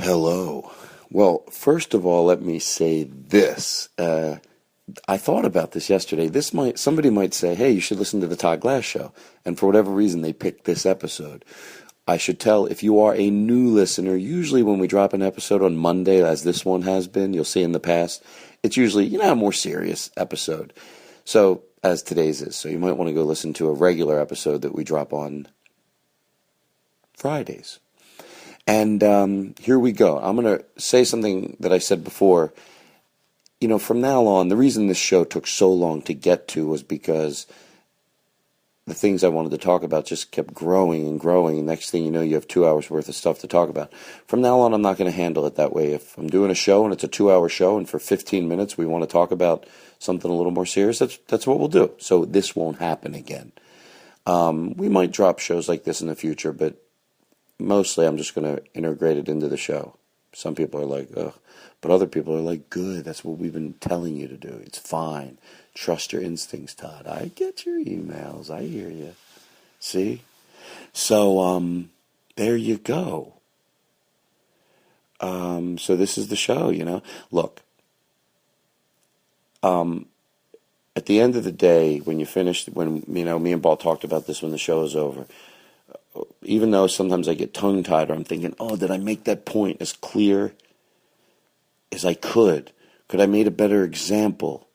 Hello. Well, first of all, let me say this. I thought about this yesterday. Somebody might say, hey, you should listen to the Todd Glass Show. And for whatever reason, they picked this episode. I should tell, if you are a new listener, usually when we drop an episode on Monday, as this one has been, you'll see in the past, it's usually, a more serious episode. So, as today's is. So you might want to go listen to a regular episode that we drop on Fridays. And here we go. I'm going to say something that I said before. From now on, the reason this show took so long to get to was because the things I wanted to talk about just kept growing and growing. And next thing you know, you have 2 hours worth of stuff to talk about. From now on, I'm not going to handle it that way. If I'm doing a show and it's a 2-hour show and for 15 minutes we want to talk about something a little more serious, that's what we'll do. So this won't happen again. We might drop shows like this in the future, but mostly I'm just going to integrate it into the show. Some people are like, ugh. But other people are like, good, that's what we've been telling you to do. It's fine. Trust your instincts, Todd. I get your emails. I hear you. See? So, there you go. So this is the show, Look, at the end of the day, when you finish, when, me and Paul talked about this when the show is over, even though sometimes I get tongue-tied or I'm thinking, oh, did I make that point as clear as I could? Could I made a better example?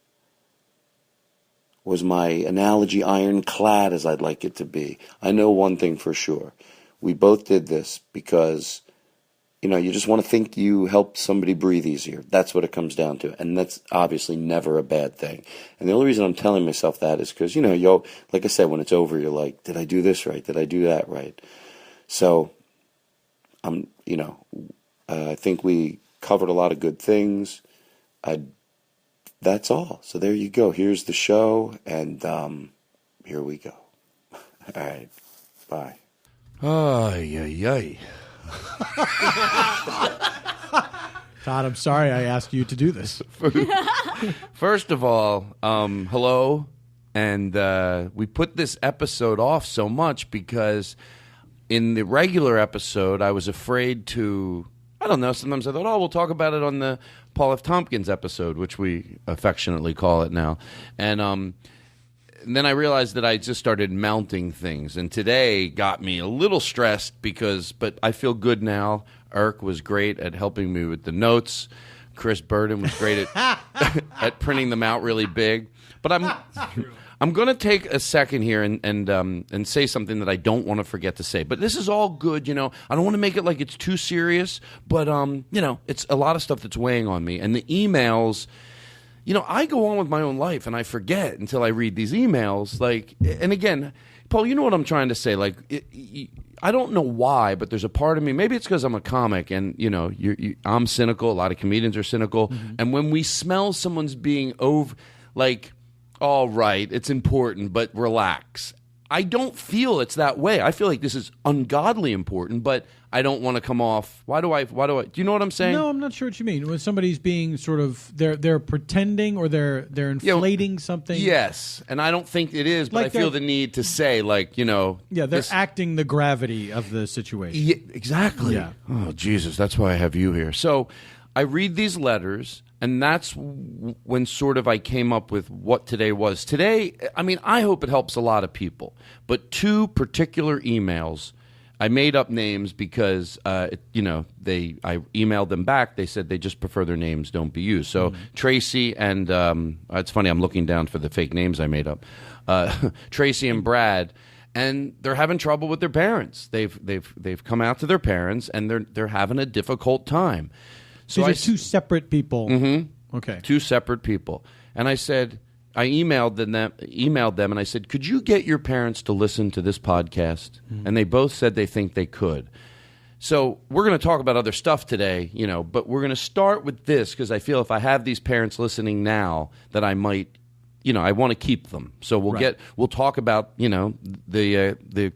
Was my analogy ironclad as I'd like it to be? I know one thing for sure. We both did this because, you just want to think you helped somebody breathe easier. That's what it comes down to. And that's obviously never a bad thing. And the only reason I'm telling myself that is because, like I said, when it's over, you're like, did I do this right? Did I do that right? So, I think we covered a lot of good things. That's all. So there you go. Here's the show, and here we go. All right. Bye. Ay, ay, ay. Todd, I'm sorry I asked you to do this. First of all, hello. And we put this episode off so much because in the regular episode, I was afraid to, I don't know, sometimes I thought, we'll talk about it on the Paul F. Tompkins episode, which we affectionately call it now. And then I realized that I just started mounting things. And today got me a little stressed but I feel good now. Irk was great at helping me with the notes. Chris Burden was great at printing them out really big. But I'm going to take a second here and say something that I don't want to forget to say. But this is all good, I don't want to make it like it's too serious, but it's a lot of stuff that's weighing on me. And the emails, I go on with my own life and I forget until I read these emails. And again, Paul, you know what I'm trying to say? I don't know why, but there's a part of me. Maybe it's because I'm a comic, and I'm cynical. A lot of comedians are cynical, and when we smell someone's being over, all right, it's important, but relax. I don't feel it's that way. I feel like this is ungodly important, but I don't want to come off. Why do I? Do you know what I'm saying? No, I'm not sure what you mean. When somebody's being sort of, they're pretending or they're inflating something. Yes, and I don't think it is, but I feel the need to say, Yeah, they're acting the gravity of the situation. Yeah, exactly. Yeah. Oh, Jesus, that's why I have you here. So I read these letters, and that's when sort of I came up with what today was. Today, I hope it helps a lot of people, but two particular emails, I made up names because, I emailed them back. They said they just prefer their names don't be used. So Tracy and, it's funny, I'm looking down for the fake names I made up. Tracy and Brad, and they're having trouble with their parents. They've come out to their parents, and they're having a difficult time. So these are two separate people. Mm-hmm. Okay. Two separate people. And I said, I emailed them and I said, could you get your parents to listen to this podcast? And they both said they think they could. So we're going to talk about other stuff today, but we're going to start with this because I feel if I have these parents listening now that I might, I want to keep them. So we'll talk about, the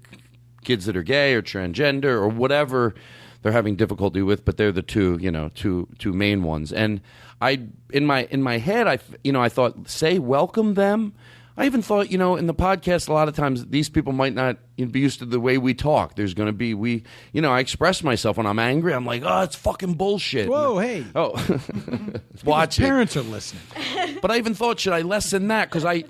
kids that are gay or transgender or whatever they're having difficulty with, but they're the two main ones. And in my head, I thought, say welcome them. I even thought, in the podcast, a lot of times these people might not be used to the way we talk. There's going to be, I express myself when I'm angry. I'm like, oh, it's fucking bullshit. Whoa, hey. Oh, watch it. Parents are listening. But I even thought, should I lessen that? Because I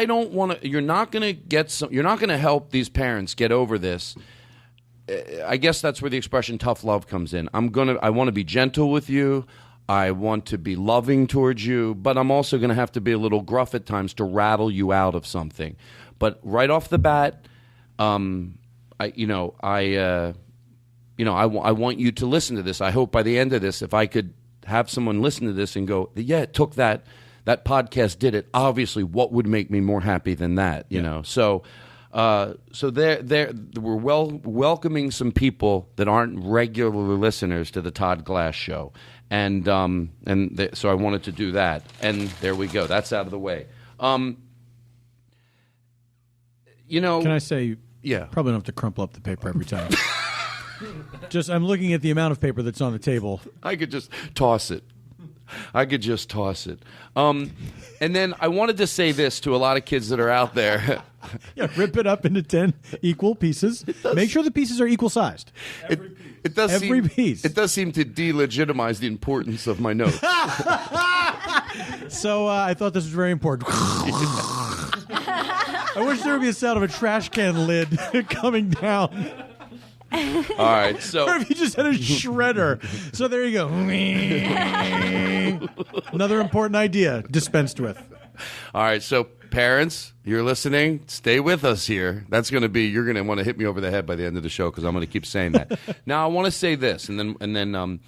don't want to, you're not going to help these parents get over this. I guess that's where the expression tough love comes in. I want to be gentle with you. I want to be loving towards you, but I'm also going to have to be a little gruff at times to rattle you out of something. But right off the bat, I want you to listen to this. I hope by the end of this, if I could have someone listen to this and go, yeah, it took that podcast did it. Obviously, what would make me more happy than that? You know, so. So we're welcoming some people that aren't regular listeners to the Todd Glass Show, and so I wanted to do that, and there we go. That's out of the way. Can I say? Yeah. Probably don't have to crumple up the paper every time. I'm looking at the amount of paper that's on the table. I could just toss it. And then I wanted to say this to a lot of kids that are out there. Yeah, rip it up into 10 equal pieces. Make sure the pieces are equal sized. It does piece. It does seem to delegitimize the importance of my notes. So I thought this was very important. I wish there would be a sound of a trash can lid coming down. All right, so or if you just had a shredder. So there you go. Another important idea dispensed with. All right, so parents, you're listening. Stay with us here. That's going to be. You're going to want to hit me over the head by the end of the show because I'm going to keep saying that. Now I want to say this, and then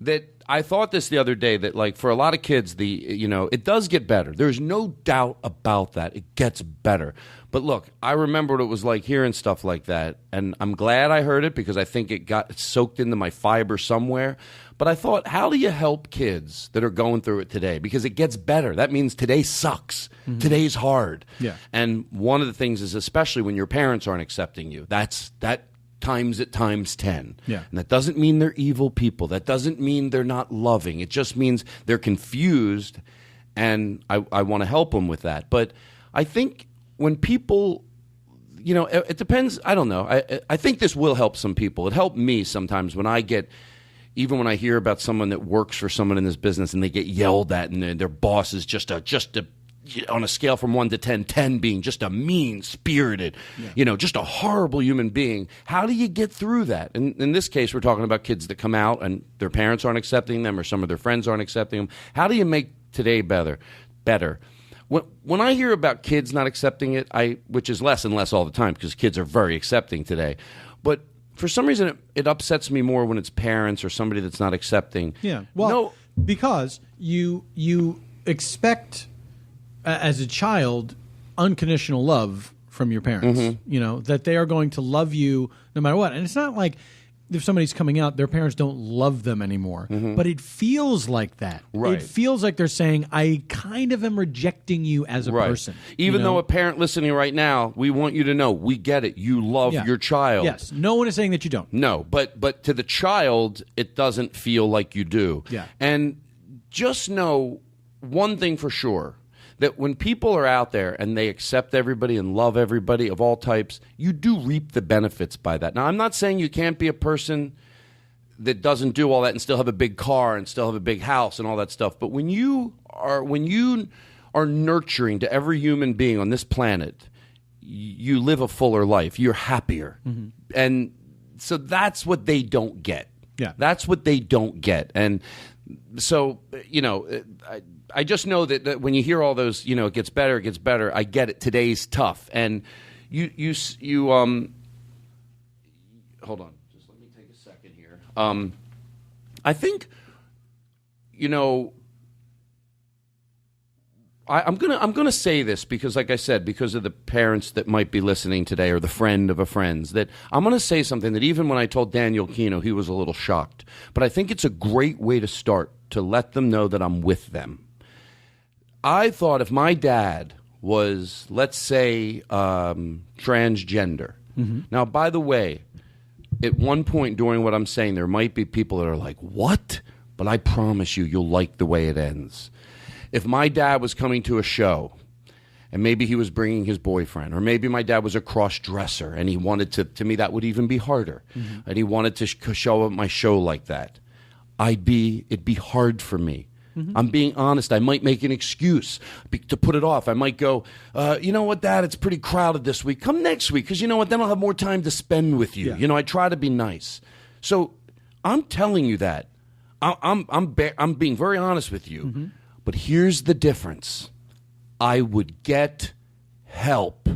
that I thought this the other day that like for a lot of kids, it does get better. There's no doubt about that. It gets better. But look, I remember what it was like hearing stuff like that, and I'm glad I heard it because I think it got soaked into my fiber somewhere. But I thought, how do you help kids that are going through it today? Because it gets better. That means today sucks. Mm-hmm. Today's hard. Yeah. And one of the things is, especially when your parents aren't accepting you, that times it times 10. Yeah. And that doesn't mean they're evil people. That doesn't mean they're not loving. It just means they're confused, and I want to help them with that. But I think when people, it depends. I don't know. I think this will help some people. It helped me sometimes when I even when I hear about someone that works for someone in this business and they get yelled at and their boss is just a on a scale from 1 to 10, 10 being just a mean-spirited, just a horrible human being. How do you get through that? And in this case, we're talking about kids that come out and their parents aren't accepting them or some of their friends aren't accepting them. How do you make today better? When I hear about kids not accepting it, which is less and less all the time because kids are very accepting today, but for some reason it upsets me more when it's parents or somebody that's not accepting. Yeah, well, because you expect as a child unconditional love from your parents. Mm-hmm. That they are going to love you no matter what, and it's not like if somebody's coming out, their parents don't love them anymore. Mm-hmm. But it feels like that. Right. It feels like they're saying, I kind of am rejecting you as a person. Even though a parent listening right now, we want you to know, we get it. You love your child. Yes. No one is saying that you don't. No, but to the child, it doesn't feel like you do. Yeah. And just know one thing for sure, that when people are out there and they accept everybody and love everybody of all types, you do reap the benefits by that. Now, I'm not saying you can't be a person that doesn't do all that and still have a big car and still have a big house and all that stuff. But when you are nurturing to every human being on this planet, you live a fuller life. You're happier. Mm-hmm. And so that's what they don't get. Yeah. That's what they don't get. And so, I just know that when you hear all those, it gets better. I get it. Today's tough. And you hold on. Just let me take a second here. I think, I'm gonna say this because, like I said, because of the parents that might be listening today or the friend of a friend's, that I'm gonna say something that even when I told Daniel Kino, he was a little shocked. But I think it's a great way to start to let them know that I'm with them. I thought if my dad was, let's say, transgender. Mm-hmm. Now, by the way, at one point during what I'm saying, there might be people that are like, what? But I promise you'll like the way it ends. If my dad was coming to a show and maybe he was bringing his boyfriend, or maybe my dad was a cross-dresser, and he wanted to me, that would even be harder. And he wanted to show up my show like that. It'd be hard for me. I'm being honest. I might make an excuse to put it off. I might go, you know what, Dad, it's pretty crowded this week. Come next week, because you know what, then I'll have more time to spend with you. You know, I try to be nice. So I'm telling you that. I'm being very honest with you. But here's the difference. I would get help.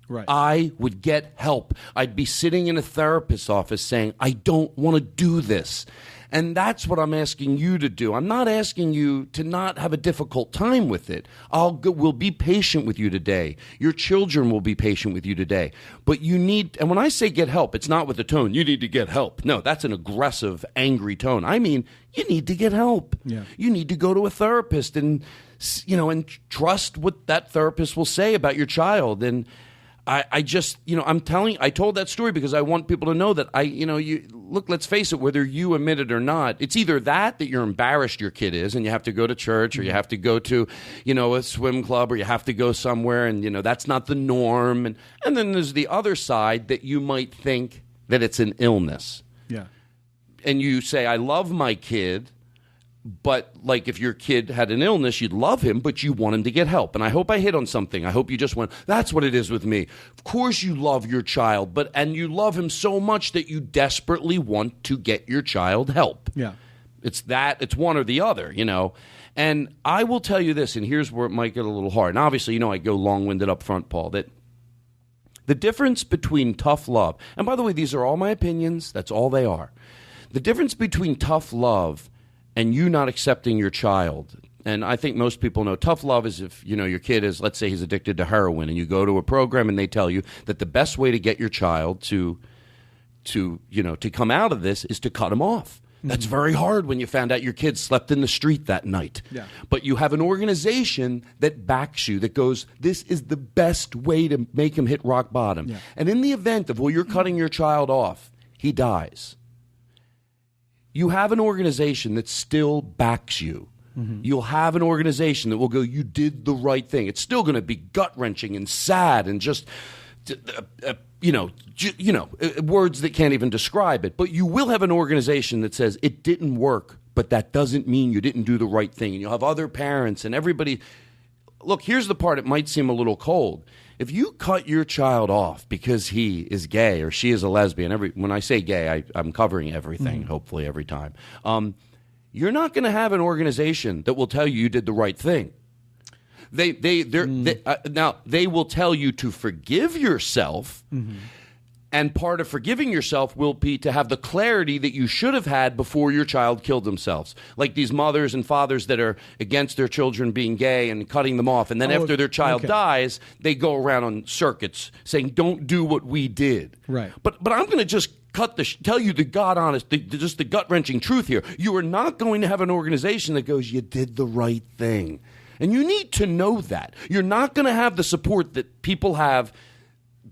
Right. I would get help. I'd be sitting in a therapist's office saying, I don't want to do this. And that's what I'm asking you to do. I'm not asking you to not have a difficult time with it. We'll be patient with you today. Your children will be patient with you today. But you need, and when I say get help, it's not with the tone, you need to get help. No, that's an aggressive, angry tone. I mean, you need to get help. Yeah. You need to go to a therapist and, and trust what that therapist will say about your child. And I just, I told that story because I want people to know that look, let's face it, whether you admit it or not, it's either that you're embarrassed your kid is and you have to go to church, or you have to go to, a swim club, or you have to go somewhere and, that's not the norm. And then there's the other side that you might think that it's an illness. Yeah. And you say, I love my kid. But like if your kid had an illness, you'd love him, but you want him to get help. And I hope I hit on something. I hope you just went, that's what it is with me. Of course you love your child, and you love him so much that you desperately want to get your child help. Yeah. It's one or the other, And I will tell you this, and here's where it might get a little hard. And obviously, I go long-winded up front, Paul, that the difference between tough love, and by the way, these are all my opinions. That's all they are. The difference between tough love and you not accepting your child. And I think most people know tough love is if, your kid is, let's say he's addicted to heroin, and you go to a program and they tell you that the best way to get your child to come out of this is to cut him off. That's very hard when you found out your kid slept in the street that night. Yeah. But you have an organization that backs you, that goes, this is the best way to make him hit rock bottom. Yeah. And in the event of, you're cutting your child off, he dies. You have an organization that still backs you. You'll have an organization that will go, you did the right thing. It's still going to be gut-wrenching and sad and just, words that can't even describe it. But you will have an organization that says it didn't work, but that doesn't mean you didn't do the right thing. And you'll have other parents and everybody. Look, here's the part, it might seem a little cold. If you cut your child off because he is gay or she is a lesbian, when I say gay, I'm covering everything, hopefully every time. You're not going to have an organization that will tell you did the right thing. Now they will tell you to forgive yourself, and part of forgiving yourself will be to have the clarity that you should have had before your child killed themselves. Like these mothers and fathers that are against their children being gay and cutting them off, and then after their child dies, they go around on circuits saying, "Don't do what we did." Right. But I'm going to just tell you the God honest, just the gut wrenching truth here. You are not going to have an organization that goes, "You did the right thing," and you need to know that. You're not going to have the support that people have,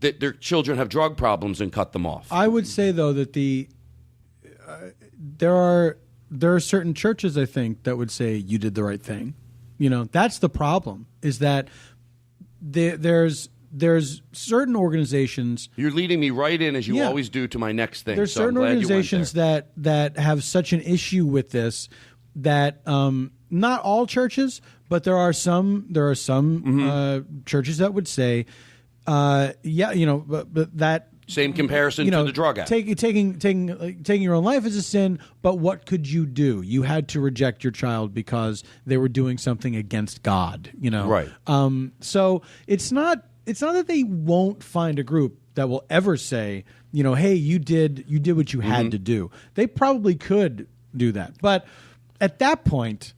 that their children have drug problems and cut them off. I would say though that there are certain churches, I think, that would say you did the right thing. That's the problem, is that there's certain organizations. You're leading me right in, as you always do, to my next thing. There's so certain I'm glad organizations you went there. that have such an issue with this that not all churches, but there are some churches that would say, but that same comparison to the drug act. Taking your own life is a sin, but what could you do? You had to reject your child because they were doing something against God. Right. So it's not that they won't find a group that will ever say, hey, you did what you had to do. They probably could do that, but at that point,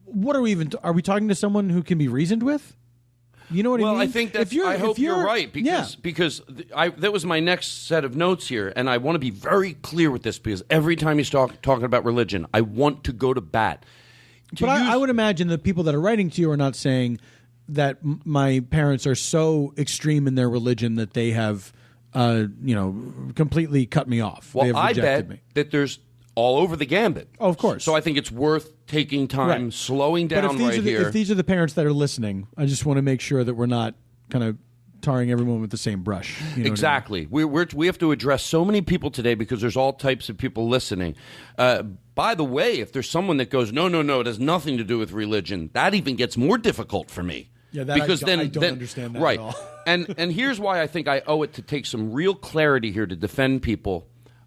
what are we talking to someone who can be reasoned with? You know what I mean? Well, I think that's. I hope you're right, because that was my next set of notes here, and I want to be very clear with this, because every time he's talking about religion, I want to go to bat. I would imagine the people that are writing to you are not saying that my parents are so extreme in their religion that they have, completely cut me off. Well, they have I rejected bet me. that there's all over the gambit. Oh, of course. So I think it's worth taking time, Right. slowing But down here. if these are the parents that are listening, I just want to make sure that we're not kind of tarring everyone with the same brush. You know Exactly. We have to address so many people today because there's all types of people listening. By the way, if there's someone that goes, no, it has nothing to do with religion, that even gets more difficult for me. Yeah, that because I don't understand that right. at all. and here's why I think I owe it to take some real clarity here to defend people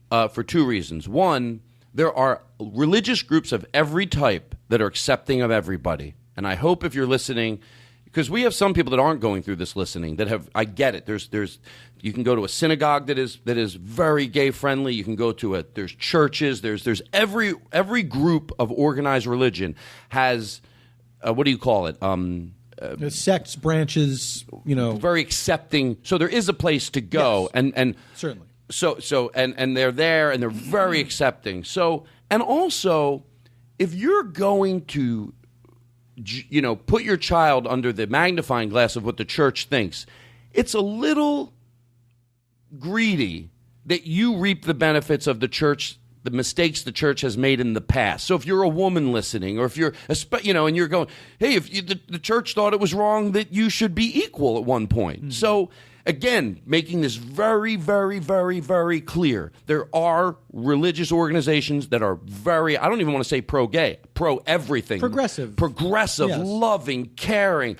for two reasons. One, there are religious groups of every type that are accepting of everybody. And I hope if you're listening, because we have some people that aren't going through this listening that have. I get it. There's you can go to a synagogue that is very gay friendly. You can go to there's churches. There's every group of organized religion has what do you call it? There's sects, branches, very accepting. So there is a place to go, Yes. and certainly. So and they're there and they're very accepting. So and also, if you're going to put your child under the magnifying glass of what the church thinks, it's a little greedy that you reap the benefits of the church, the mistakes the church has made in the past. So if you're a woman listening, or if you're, and you're going, hey, if the church thought it was wrong that you should be equal at one point. Mm-hmm. So again, making this very, very, very, very clear. There are religious organizations that are very, I don't even want to say pro-gay, pro-everything. Progressive. Yes. Loving, caring.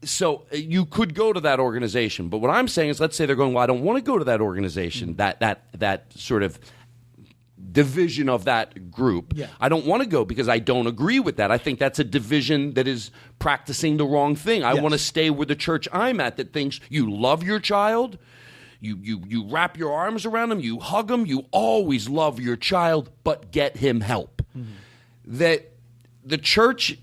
So you could go to that organization. But what I'm saying is, let's say they're going, well, I don't want to go to that organization, that sort of division of that group. Yeah. I don't want to go because I don't agree with that. I think that's a division that is practicing the wrong thing. I want to stay where the church I'm at that thinks you love your child, you wrap your arms around him, you hug him, you always love your child, but get him help. Mm-hmm. That the church,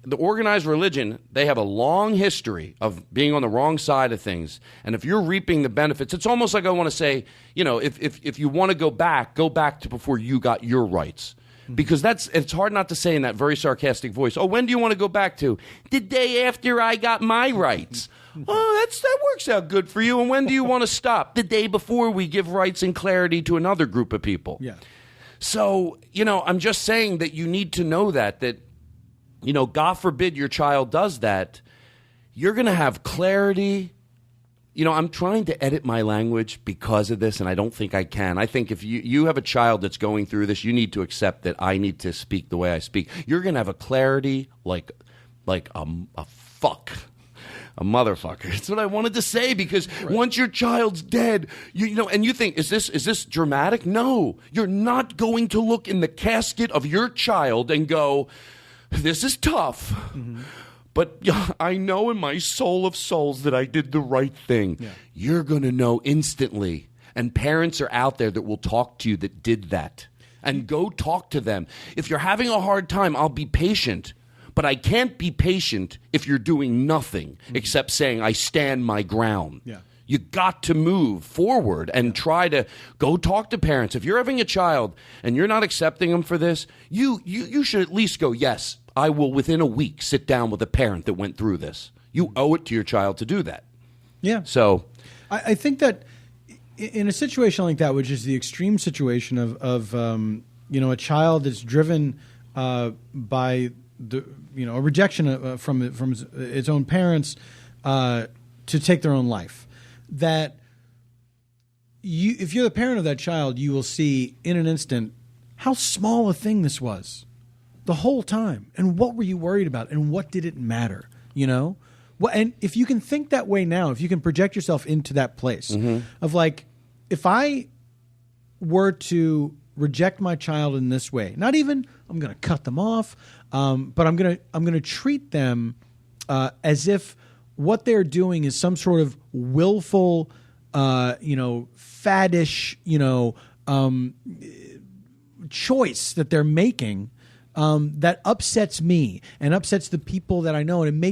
the organized religion, they have a long history of being on the wrong side of things. And if you're reaping the benefits, it's almost like I want to say, if you want to go back to before you got your rights. Because it's hard not to say in that very sarcastic voice, oh, when do you want to go back to? The day after I got my rights. Oh, that works out good for you. And when do you want to stop? The day before we give rights and clarity to another group of people. Yeah. So, I'm just saying that you need to know that God forbid your child does that, you're going to have clarity. I'm trying to edit my language because of this, and I don't think I can. I think if you have a child that's going through this, you need to accept that I need to speak the way I speak. You're going to have a clarity like a motherfucker. That's what I wanted to say, because once your child's dead, and you think, is this dramatic? No, you're not going to look in the casket of your child and go, this is tough, but I know in my soul of souls that I did the right thing. Yeah. You're going to know instantly. And parents are out there that will talk to you that did that. And go talk to them. If you're having a hard time, I'll be patient. But I can't be patient if you're doing nothing except saying, I stand my ground. Yeah. You got to move forward and try to go talk to parents. If you're having a child and you're not accepting them for this, you should at least go, yes, I will within a week sit down with a parent that went through this. You owe it to your child to do that. Yeah. So I think that in a situation like that, which is the extreme situation of a child that's driven by a rejection from its own parents to take their own life, that if you're the parent of that child, you will see in an instant how small a thing this was the whole time, and what were you worried about, and what did it matter, Well, and if you can think that way now, if you can project yourself into that place of like, if I were to reject my child in this way, not even I'm going to cut them off, but I'm going to treat them as if what they're doing is some sort of willful, faddish, choice that they're making that upsets me and upsets the people that I know, and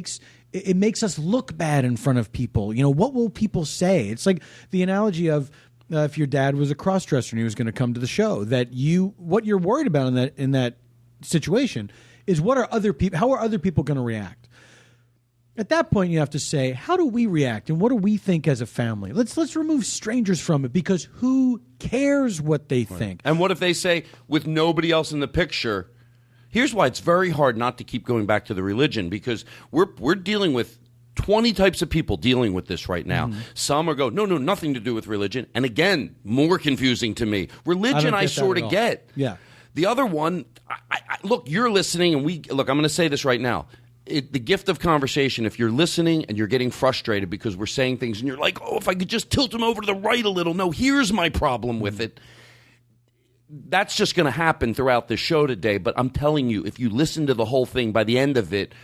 it makes us look bad in front of people. What will people say? It's like the analogy of if your dad was a crossdresser and he was going to come to the show, that what you're worried about in that situation is how are other people going to react? At that point, you have to say, how do we react and what do we think as a family? Let's remove strangers from it, because who cares what they think? And what if they say, with nobody else in the picture? Here's why it's very hard not to keep going back to the religion, because we're dealing with 20 types of people dealing with this right now. Some are go, no, nothing to do with religion. And again, more confusing to me. Religion, I sort of get. Yeah. The other one, look, you're listening, and look, I'm going to say this right now. The gift of conversation, if you're listening and you're getting frustrated because we're saying things and you're like, oh, if I could just tilt them over to the right a little. No, here's my problem with it. That's just going to happen throughout the show today. But I'm telling you, if you listen to the whole thing, by the end of it,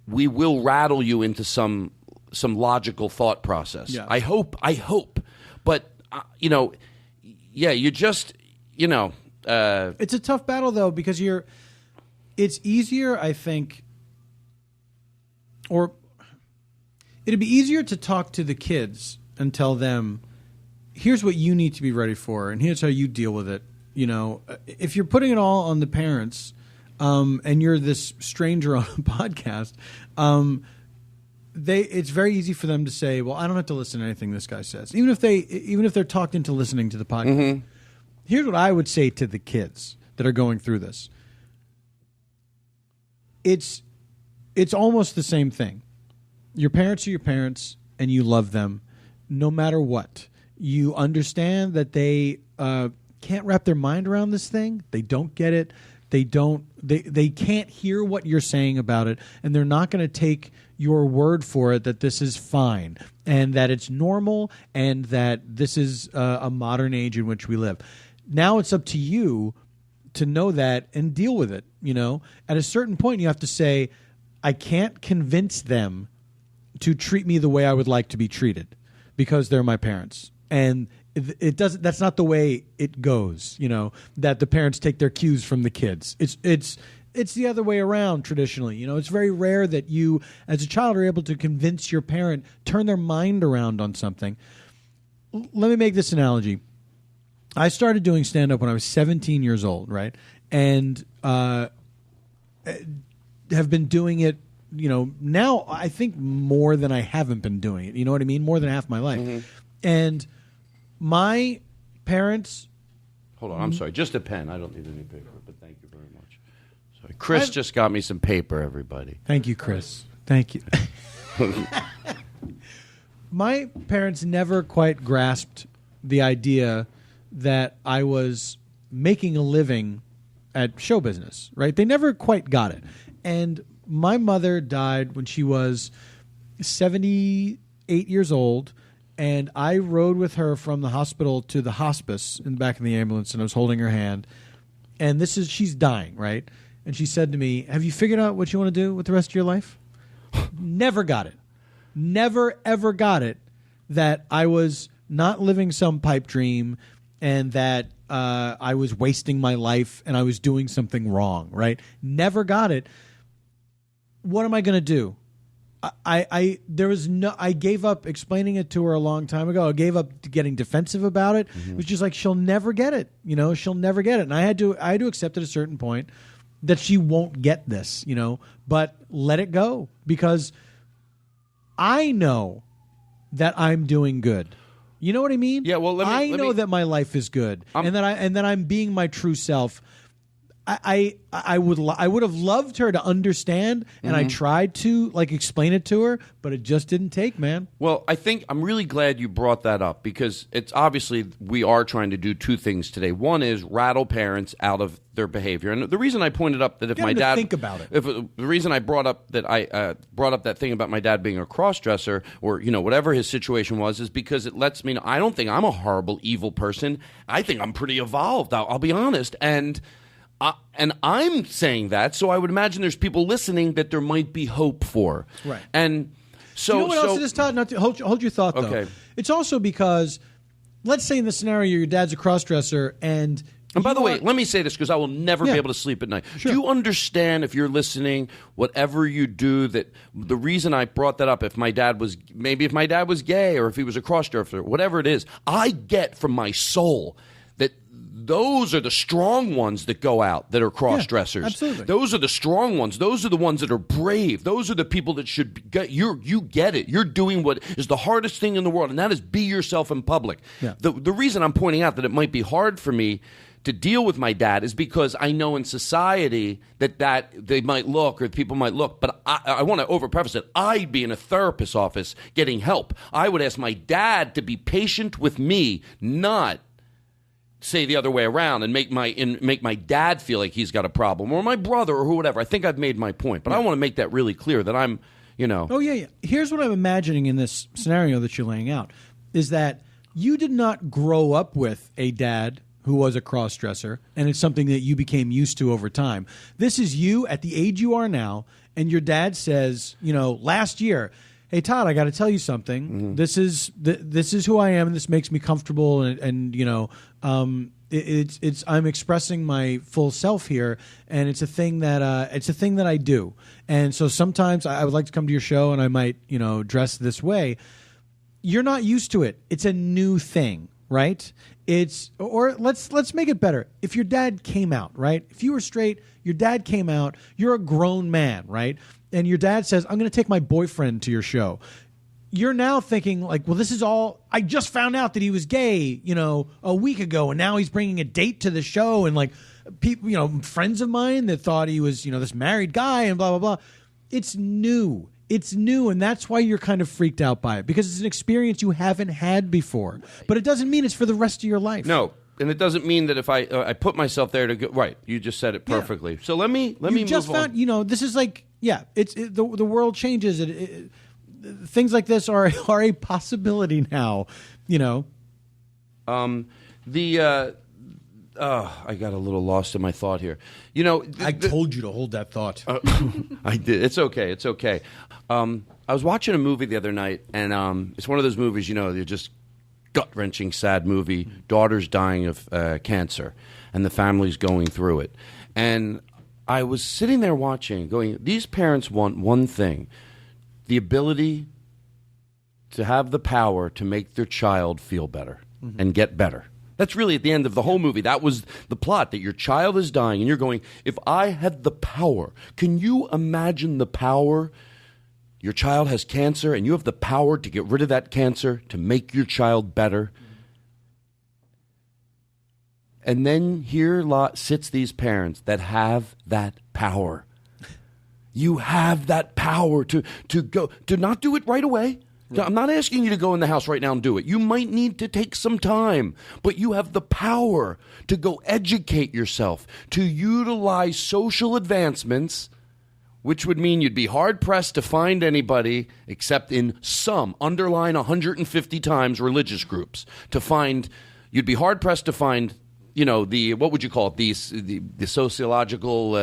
we will rattle you into some logical thought process. Yeah. I hope. But, you just, it's a tough battle, though, because it's easier, I think, or it'd be easier to talk to the kids and tell them, here's what you need to be ready for, and here's how you deal with it. If you're putting it all on the parents, and you're this stranger on a podcast, it's very easy for them to say, well, I don't have to listen to anything this guy says. Even if they're talked into listening to the podcast. Here's what I would say to the kids that are going through this. It's almost the same thing. Your parents are your parents, and you love them no matter what. You understand that they can't wrap their mind around this thing. They don't get it. They can't hear what you're saying about it, and they're not going to take your word for it that this is fine and that it's normal and that this is a modern age in which we live. Now it's up to you to know that and deal with it. At a certain point, you have to say, I can't convince them to treat me the way I would like to be treated because they're my parents. And it doesn't. That's not the way it goes. That the parents take their cues from the kids. It's the other way around traditionally. It's very rare that you, as a child, are able to convince your parent, turn their mind around on something. Let me make this analogy. I started doing stand-up when I was 17 years old, right? And have been doing it, now I think more than I haven't been doing it. You know what I mean? More than half my life. And my parents... Hold on, I'm sorry. Just a pen. I don't need any paper, but thank you very much. Sorry. Chris just got me some paper, everybody. Thank you, Chris. Thank you. My parents never quite grasped the idea that I was making a living at show business, right? They never quite got it. And my mother died when she was 78 years old, and I rode with her from the hospital to the hospice in the back of the ambulance, and I was holding her hand. And she's dying, right? And she said to me, have you figured out what you want to do with the rest of your life? Never got it. Never, ever got it that I was not living some pipe dream and that I was wasting my life and I was doing something wrong, right? Never got it. What am I going to do? I gave up explaining it to her a long time ago. I gave up getting defensive about it. It was just like, she'll never get it. She'll never get it. And I had to accept at a certain point that she won't get this, but let it go, because I know that I'm doing good. You know what I mean? Yeah, well, I know that my life is good, and that I'm being my true self. I would have loved her to understand, and I tried to explain it to her, but it just didn't take, man. Well, I think I'm really glad you brought that up, because it's obviously we are trying to do two things today. One is rattle parents out of their behavior, and the reason I pointed up that if my dad think about it, the reason I brought up that brought up that thing about my dad being a cross-dresser or whatever his situation was, is because it lets me know I don't think I'm a horrible, evil person. I think I'm pretty evolved. I'll be honest, and I'm saying that, so I would imagine there's people listening that there might be hope for. Right. And so... You know what else it is, Todd? Not to hold your thought, though. Okay. It's also because, let's say in the scenario your dad's a cross-dresser and... And by the way, let me say this, because I will never be able to sleep at night. Sure. Do you understand, if you're listening, whatever you do, that the reason I brought that up, if my dad was gay or if he was a cross-dresser, whatever it is, I get from my soul that those are the strong ones that go out that are cross-dressers. Yeah, absolutely. Those are the strong ones. Those are the ones that are brave. Those are the people that should get you get it. You're doing what is the hardest thing in the world, and that is be yourself in public. Yeah. The reason I'm pointing out that it might be hard for me to deal with my dad is because I know in society that they might look or people might look, but I want to overpreface it. I'd be in a therapist's office getting help. I would ask my dad to be patient with me, not say the other way around and make my dad feel like he's got a problem, or my brother, or whatever. I think I've made my point, but I want to make that really clear that I'm, Oh, yeah. Here's what I'm imagining in this scenario that you're laying out, is that you did not grow up with a dad who was a cross-dresser, and it's something that you became used to over time. This is you at the age you are now, and your dad says, last year, hey, Todd, I got to tell you something. Mm-hmm. This is who I am, and this makes me comfortable, and I'm expressing my full self here, and it's a thing that I do. And so sometimes I would like to come to your show, and I might dress this way. You're not used to it. It's a new thing, right? Let's make it better. If your dad came out, right? If you were straight, your dad came out, you're a grown man, right? And your dad says, I'm going to take my boyfriend to your show. You're now thinking like, well, this is all, I just found out that he was gay, a week ago, and now he's bringing a date to the show, and like people, friends of mine that thought he was, this married guy and blah, blah, blah. It's new. It's new, and that's why you're kind of freaked out by it, because it's an experience you haven't had before. But it doesn't mean it's for the rest of your life. No, and it doesn't mean that if I put myself there to go right. You just said it perfectly. Yeah. So let me just move found, on. This is like the world changes. Things like this are a possibility now. I got a little lost in my thought here. I told you to hold that thought. I did. It's okay. It's okay. I was watching a movie the other night, and it's one of those movies, you're just gut-wrenching, sad movie. Daughter's dying of cancer, and the family's going through it. And I was sitting there watching, going, these parents want one thing, the ability to have the power to make their child feel better and get better. That's really at the end of the whole movie. That was the plot, that your child is dying, and you're going, if I had the power, can you imagine the power? Your child has cancer, and you have the power to get rid of that cancer, to make your child better. And then here sits these parents that have that power. You have that power to not do it right away. Right. I'm not asking you to go in the house right now and do it. You might need to take some time, but you have the power to go educate yourself, to utilize social advancements, which would mean you'd be hard-pressed to find anybody, except in some, underline 150 times, religious groups, you'd be hard-pressed to find, what would you call it, the sociological,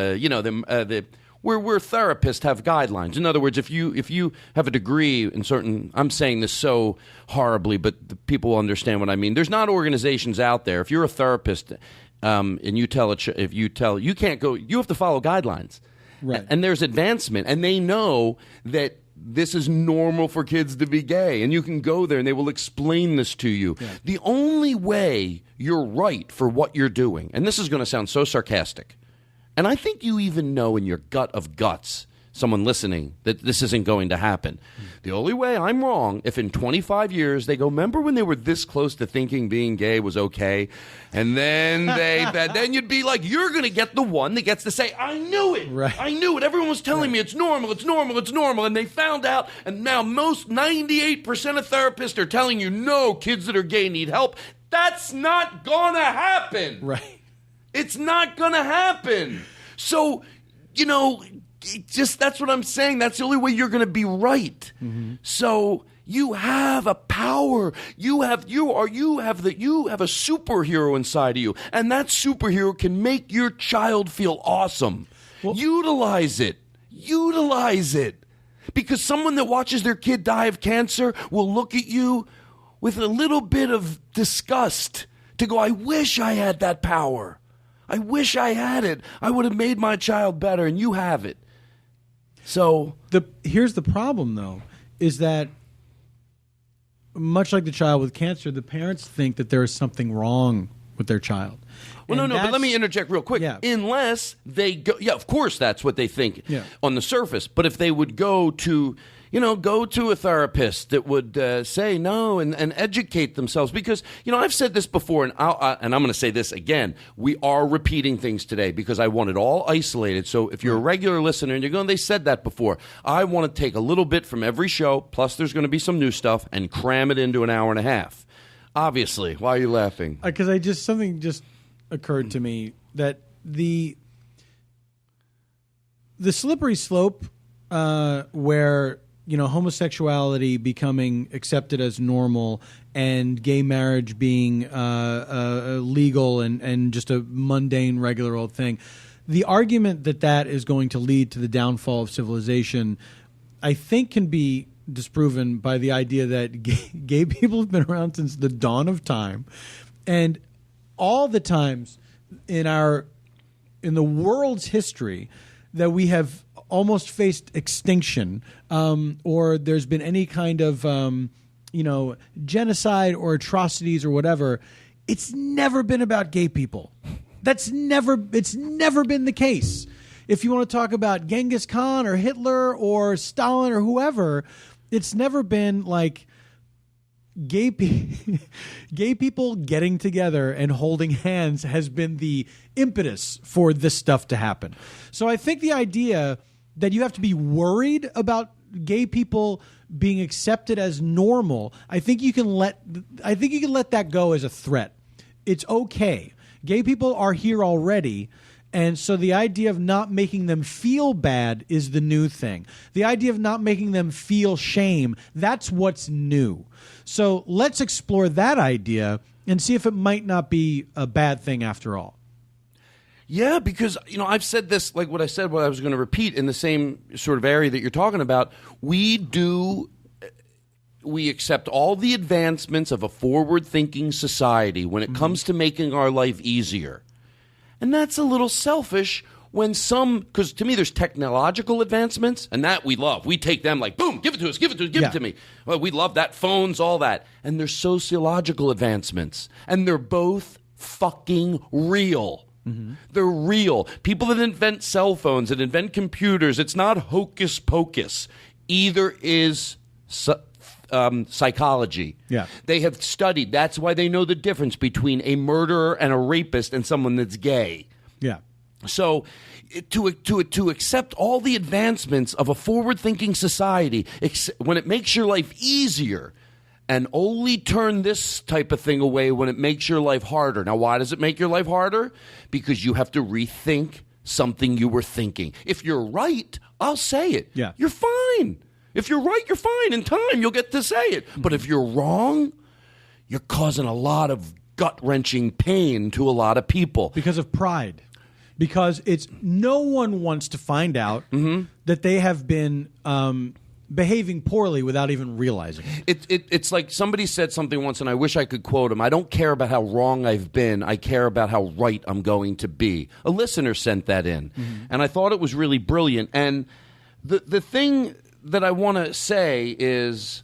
where therapists have guidelines. In other words, if you have a degree in certain, I'm saying this so horribly, but the people will understand what I mean. There's not organizations out there. If you're a therapist, and you can't go, you have to follow guidelines. Right. And there's advancement, and they know that this is normal for kids to be gay, and you can go there and they will explain this to you. Yeah. The only way you're right for what you're doing, and this is going to sound so sarcastic, and I think you even know in your gut of guts, someone listening, that this isn't going to happen. The only way I'm wrong, if in 25 years they go, remember when they were this close to thinking being gay was okay? And then then you'd be like, you're going to get the one that gets to say, I knew it. Right. I knew it. Everyone was telling me it's normal, it's normal, it's normal. And they found out, and now 98% of therapists are telling you, no, kids that are gay need help. That's not going to happen. Right. It's not going to happen. So, that's what I'm saying. That's the only way you're going to be right. Mm-hmm. So you have a power. You have a superhero inside of you, and that superhero can make your child feel awesome. Well, utilize it. Because someone that watches their kid die of cancer will look at you with a little bit of disgust to go, I wish I had that power. I wish I had it. I would have made my child better, and you have it. So here's the problem, though, is that much like the child with cancer, the parents think that there is something wrong with their child. Well, And no, but let me interject real quick. Yeah. Unless they go, of course that's what they think Yeah. on the surface. But if they would go to a therapist that would say no and educate themselves, because I've said this before, and I'm going to say this again. We are repeating things today because I want it all isolated. So if you're a regular listener and you're going, they said that before. I want to take a little bit from every show. Plus, there's going to be some new stuff and cram it into an hour and a half. Obviously, why are you laughing? Because something just occurred to me that the slippery slope where homosexuality becoming accepted as normal and gay marriage being legal and just a mundane regular old thing, the argument that is going to lead to the downfall of civilization, I think, can be disproven by the idea that gay people have been around since the dawn of time, and all the times in the world's history that we have almost faced extinction, or there's been any kind of genocide or atrocities or whatever, it's never been about gay people. It's never been the case. If you want to talk about Genghis Khan or Hitler or Stalin or whoever, it's never been like gay people getting together and holding hands has been the impetus for this stuff to happen. So I think the idea that you have to be worried about gay people being accepted as normal, I think you can let that go as a threat. It's okay. Gay people are here already. And so the idea of not making them feel bad is the new thing. The idea of not making them feel shame, that's what's new. So let's explore that idea and see if it might not be a bad thing after all. Yeah, because, I've said this, like what I said, what I was going to repeat in the same sort of area that you're talking about. We accept all the advancements of a forward-thinking society when it comes to making our life easier. And that's a little selfish when because to me there's technological advancements, and that we love. We take them like, boom, give it to us, give it to me. Well, we love that, phones, all that. And there's sociological advancements, and they're both fucking real. Mm-hmm. They're real. People that invent cell phones, that invent computers, it's not hocus pocus. Either is psychology. Yeah. They have studied. That's why they know the difference between a murderer and a rapist and someone that's gay. Yeah. So to accept all the advancements of a forward-thinking society, when it makes your life easier, and only turn this type of thing away when it makes your life harder. Now, why does it make your life harder? Because you have to rethink something you were thinking. If you're right, I'll say it. Yeah. You're fine. If you're right, you're fine. In time, you'll get to say it. But if you're wrong, you're causing a lot of gut-wrenching pain to a lot of people. Because of pride. Because no one wants to find out that they have been behaving poorly without even realizing it. It's like somebody said something once, and I wish I could quote him. I don't care about how wrong I've been. I care about how right I'm going to be. A listener sent that in, and I thought it was really brilliant. And the thing that I want to say is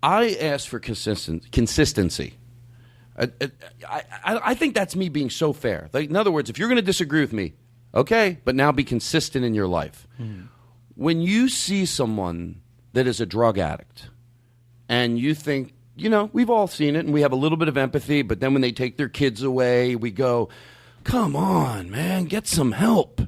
I ask for consistency. I think that's me being so fair. Like, in other words, if you're going to disagree with me, okay, but now be consistent in your life. When you see someone that is a drug addict and you think, we've all seen it and we have a little bit of empathy, but then when they take their kids away, we go, come on, man, get some help.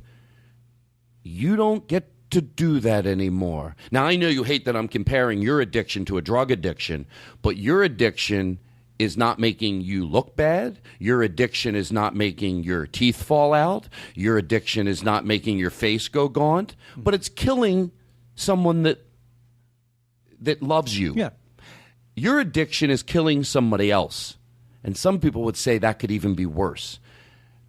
You don't get to do that anymore. Now, I know you hate that I'm comparing your addiction to a drug addiction, but your addiction is not making you look bad. Your addiction is not making your teeth fall out. Your addiction is not making your face go gaunt, but it's killing someone that loves you. Yeah. Your addiction is killing somebody else. And some people would say that could even be worse.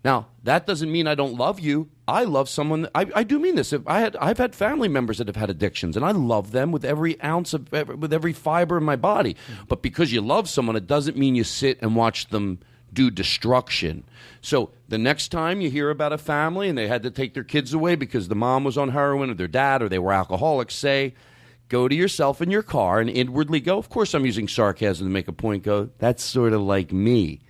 Now, that doesn't mean I don't love you. I love someone. I do mean this. I've had family members that have had addictions, and I love them with every ounce with every fiber in my body. But because you love someone, it doesn't mean you sit and watch them do destruction. So the next time you hear about a family and they had to take their kids away because the mom was on heroin or their dad or they were alcoholics, go to yourself in your car and inwardly go, of course I'm using sarcasm to make a point, go, that's sort of like me.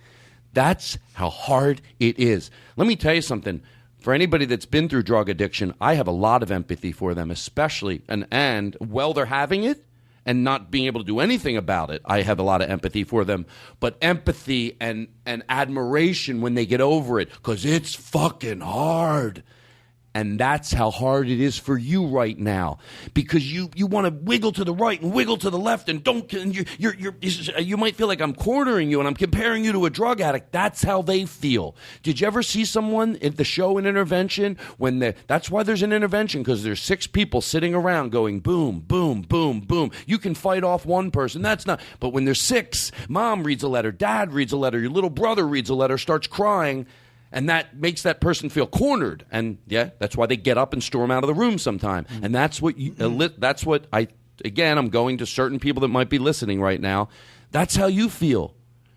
That's how hard it is. Let me tell you something. For anybody that's been through drug addiction, I have a lot of empathy for them, especially, and while they're having it and not being able to do anything about it, I have a lot of empathy for them. But empathy and admiration when they get over it, because it's fucking hard. And that's how hard it is for you right now, because you want to wiggle to the right and wiggle to the left, and you might feel like I'm cornering you and I'm comparing you to a drug addict. That's how they feel. Did you ever see someone at the show in intervention that's why there's an intervention, because there's 6 people sitting around going boom, boom, boom, boom. You can fight off one person. That's not. But when there's 6, mom reads a letter, dad reads a letter, your little brother reads a letter, starts crying. And that makes that person feel cornered, and that's why they get up and storm out of the room sometime. And that's what I'm going to certain people that might be listening right now. That's how you feel.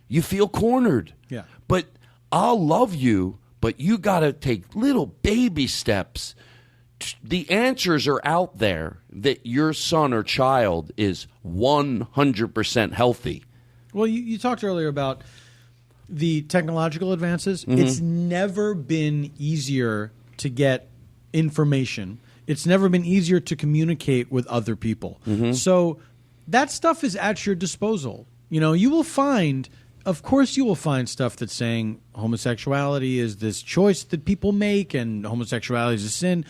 You feel cornered. Yeah. But I'll love you, but you got to take little baby steps. The answers are out there that your son or child is 100% healthy. Well, you talked earlier about the technological advances. It's never been easier to get information. It's never been easier to communicate with other people. So that stuff is at your disposal. You will find, of course, you will find stuff that's saying homosexuality is this choice that people make and homosexuality is a sin.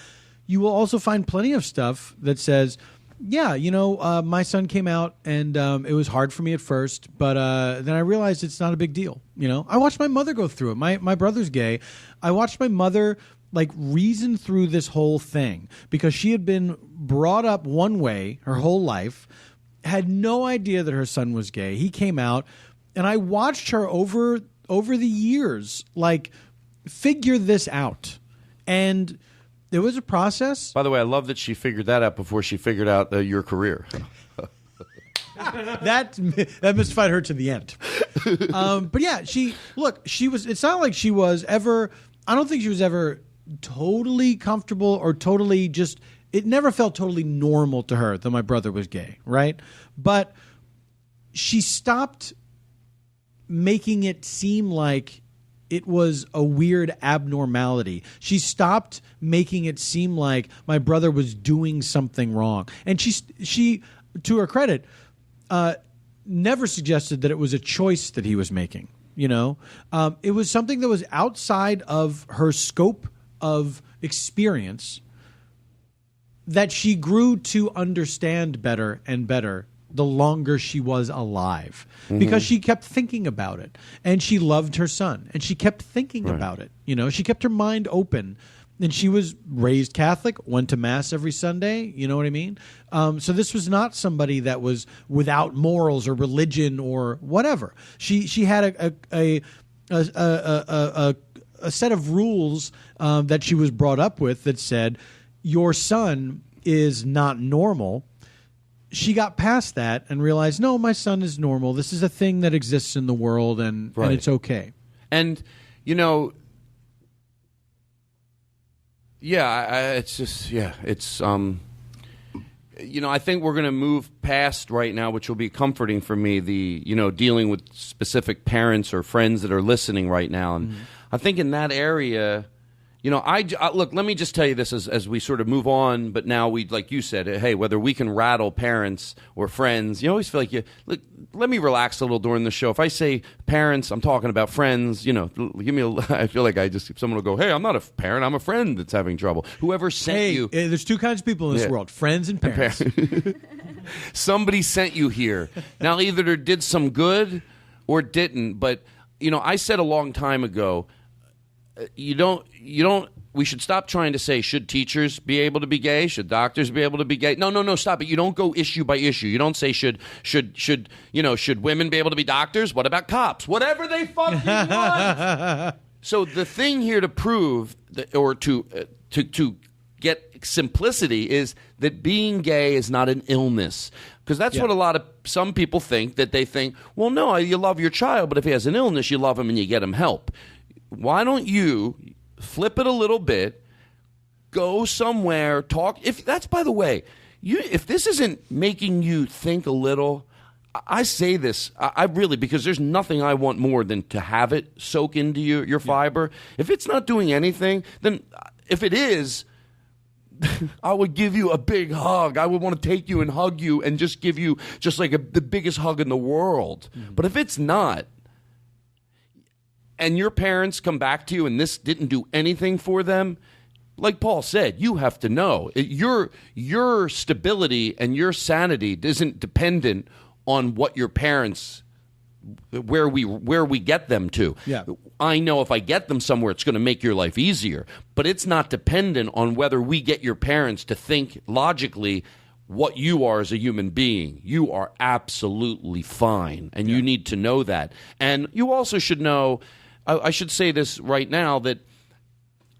You will also find plenty of stuff that says, my son came out and it was hard for me at first, but then I realized it's not a big deal. I watched my mother go through it. My brother's gay. I watched my mother reason through this whole thing because she had been brought up one way her whole life, had no idea that her son was gay. He came out, and I watched her over the years figure this out. And there was a process. By the way, I love that she figured that out before she figured out your career. That mystified her to the end. But yeah, she was. It's not like she was ever. I don't think she was ever totally comfortable or totally just. It never felt totally normal to her that my brother was gay, right? But she stopped making it seem like it was a weird abnormality. She stopped making it seem like my brother was doing something wrong. And she to her credit, never suggested that it was a choice that he was making. It was something that was outside of her scope of experience that she grew to understand better and better the longer she was alive, because she kept thinking about it, and she loved her son, and she kept thinking about it. She kept her mind open, and she was raised Catholic, went to mass every Sunday. You know what I mean? So this was not somebody that was without morals or religion or whatever. She had a set of rules that she was brought up with that said your son is not normal. She got past that and realized, no, my son is normal. This is a thing that exists in the world, and it's okay. And, it's just, it's, I think we're going to move past right now, which will be comforting for me, dealing with specific parents or friends that are listening right now. And I think in that area, look, let me just tell you this as we sort of move on, but now we, like you said, hey, whether we can rattle parents or friends, you always feel like let me relax a little during the show. If I say parents, I'm talking about friends, I feel like someone will go, hey, I'm not a parent, I'm a friend that's having trouble. Whoever sent you. There's 2 kinds of people in this world, friends and parents. Somebody sent you here. Now, either they did some good or didn't, but, I said a long time ago, we should stop trying to say, should teachers be able to be gay? Should doctors be able to be gay? No, stop it. You don't go issue by issue. You don't say, should women be able to be doctors? What about cops? Whatever they fucking want. So the thing here to prove or to get simplicity is that being gay is not an illness. Because that's what some people think, that they think, well, no, you love your child, but if he has an illness, you love him and you get him help. Why don't you flip it a little bit, go somewhere, talk? If that's, by the way, if this isn't making you think a little, I say this, I really, because there's nothing I want more than to have it soak into your fiber. If it's not doing anything, then if it is, I would give you a big hug. I would want to take you and hug you and just give you just like the biggest hug in the world. But if it's not, and your parents come back to you and this didn't do anything for them, like Paul said, you have to know. Your stability and your sanity isn't dependent on what your parents, where we get them to. Yeah. I know if I get them somewhere, it's going to make your life easier. But it's not dependent on whether we get your parents to think logically what you are as a human being. You are absolutely fine, and you need to know that. And you also should know, I should say this right now, that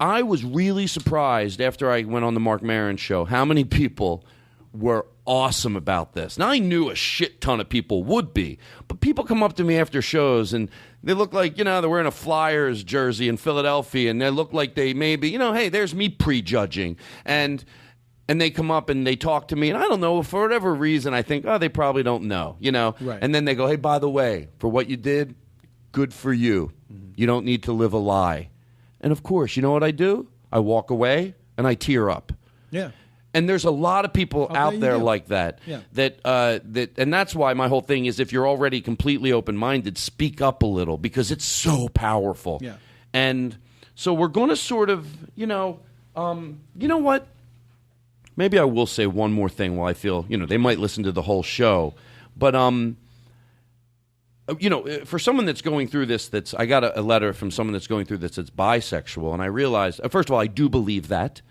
I was really surprised after I went on the Marc Maron show how many people were awesome about this. Now, I knew a shit ton of people would be, but people come up to me after shows and they look like, they're wearing a Flyers jersey in Philadelphia, and they look like they maybe, hey, there's me prejudging. And they come up and they talk to me, and I don't know, for whatever reason, I think, they probably don't know, Right. And then they go, hey, by the way, for what you did, good for you. You don't need to live a lie. And of course, you know what I do? I walk away and I tear up. Yeah. And there's a lot of people out there like that. Yeah. And that's why my whole thing is, if you're already completely open-minded, speak up a little, because it's so powerful. Yeah. And so we're going to sort of, you know what? Maybe I will say one more thing while I feel, they might listen to the whole show. But, for someone that's going through this, I got a letter from someone that's going through this that's bisexual, and I realized, first of all, I do believe that.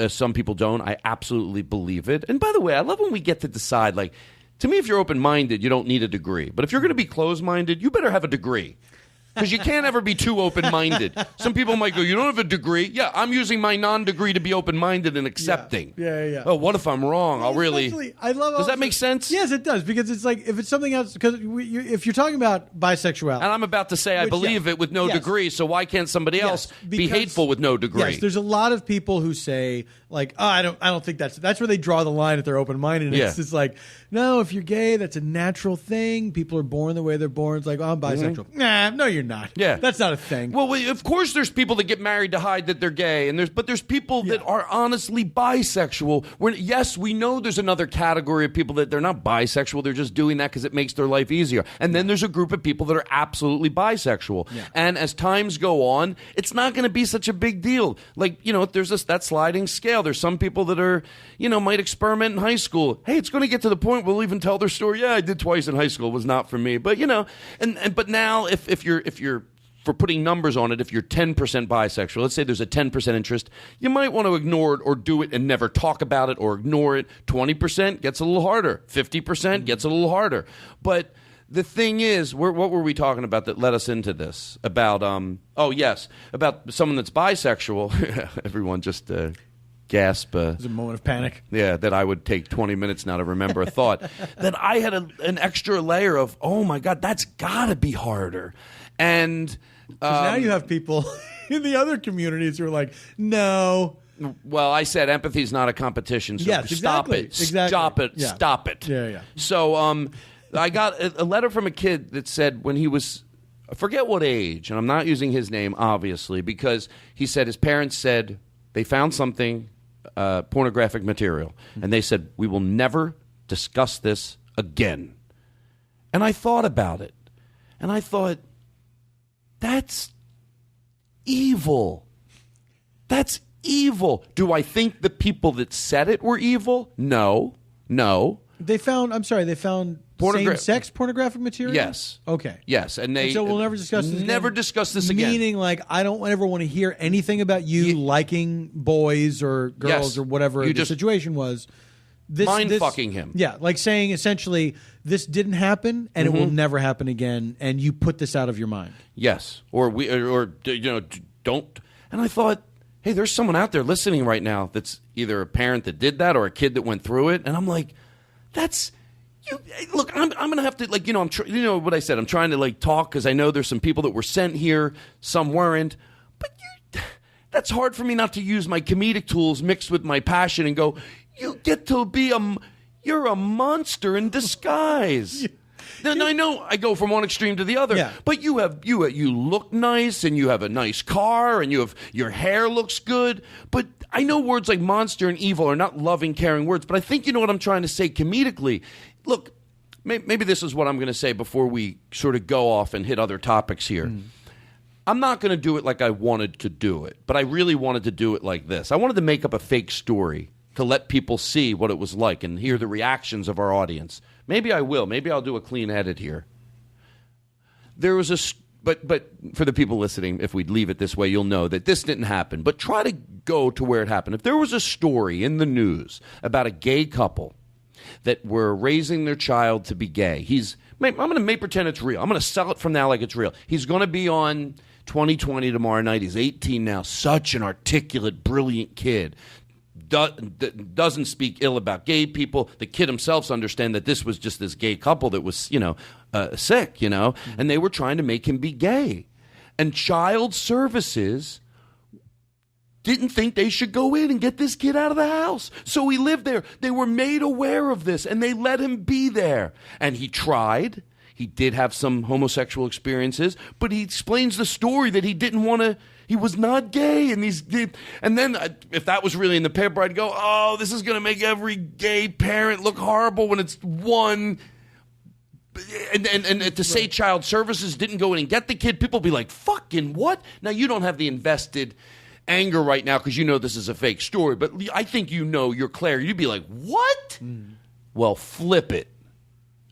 Some people don't. I absolutely believe it. And by the way, I love when we get to decide, like, to me, if you're open-minded, you don't need a degree. But if you're going to be closed-minded, you better have a degree. Because you can't ever be too open-minded. Some people might go, you don't have a degree? Yeah, I'm using my non-degree to be open-minded and accepting. Yeah. Oh, what if I'm wrong? I'll really... I love Does that make sense? Yes, it does. Because it's like, if it's something else, because if you're talking about bisexuality... And I'm about to say I believe it with no degree, so why can't somebody else be hateful with no degree? Yes, there's a lot of people who say, like, I don't think that's where they draw the line if they're open-minded. Yeah. It's just like, no, if you're gay, that's a natural thing. People are born the way they're born. It's like, I'm bisexual. Nah, no, you're not. Yeah. That's not a thing. Well, of course there's people that get married to hide that they're gay, but there's people that are honestly bisexual. Yes, we know there's another category of people that they're not bisexual, they're just doing that because it makes their life easier. And then there's a group of people that are absolutely bisexual. Yeah. And as times go on, it's not going to be such a big deal. Like, there's that sliding scale. There's some people that are, might experiment in high school. Hey, it's going to get to the point where we'll even tell their story. Yeah, I did twice in high school. It was not for me. But, but now if you're for putting numbers on it, if you're 10% bisexual, let's say there's a 10% interest, you might want to ignore it or do it and never talk about it or ignore it. 20% gets a little harder. 50% gets a little harder. But the thing is, what were we talking about that led us into this? About, about someone that's bisexual. Everyone just... gasp. It was a moment of panic. Yeah, that I would take 20 minutes now to remember a thought. That I had an extra layer of, oh my God, that's got to be harder. And now you have people in the other communities who are like, no. Well, I said empathy is not a competition, so yes, stop exactly. it. Exactly. Stop it. Yeah. Stop it. Yeah. So I got a letter from a kid that said when he was, I forget what age, and I'm not using his name, obviously, because he said his parents said they found something, pornographic material, and they said, we will never discuss this again. And I thought about it, and I thought, that's evil. That's evil. Do I think the people that said it were evil? No. They found same-sex pornographic material? Yes. Okay. Yes, and so we'll never discuss this Never again? Discuss this again. Meaning, like, I don't ever want to hear anything about you liking boys or girls or whatever the situation was. Fucking him. Yeah, like saying essentially, this didn't happen and it will never happen again, and you put this out of your mind. Yes, or don't. And I thought, hey, there's someone out there listening right now that's either a parent that did that or a kid that went through it, and I'm like, that's. Look, I'm going to have to, like, I'm what I said. I'm trying to, like, talk because I know there's some people that were sent here, some weren't. But that's hard for me not to use my comedic tools mixed with my passion and go, you get to be you're a monster in disguise. Then I know I go from one extreme to the other, Yeah. but you look nice and you have a nice car and your hair looks good. But I know words like monster and evil are not loving, caring words. But I think you know what I'm trying to say comedically. Look, maybe this is what I'm going to say before we sort of go off and hit other topics here. I'm not going to do it like I wanted to do it, but I really wanted to do it like this. I wanted to make up a fake story to let people see what it was like and hear the reactions of our audience. Maybe I will. Maybe I'll do a clean edit here. There was but for the people listening, if we leave it this way, you'll know that this didn't happen. But try to go to where it happened. If there was a story in the news about a gay couple that were raising their child to be gay, I'm going to make pretend it's real. I'm going to sell it from now like it's real. He's going to be on 2020 tomorrow night. He's 18 now. Such an articulate, brilliant kid. Doesn't speak ill about gay people. The kid himself understands that this was just this gay couple that was, sick, and they were trying to make him be gay. And child services didn't think they should go in and get this kid out of the house. So he lived there. They were made aware of this, and they let him be there. And he tried. He did have some homosexual experiences, but he explains the story that he didn't want to. He was not gay, and then if that was really in the paper, I'd go, "Oh, this is going to make every gay parent look horrible when it's one." And to say child services didn't go in and get the kid, people be like, "Fucking what?" Now you don't have the invested anger right now because you know this is a fake story, but I think you're Claire. You'd be like, "What?" Well, flip it.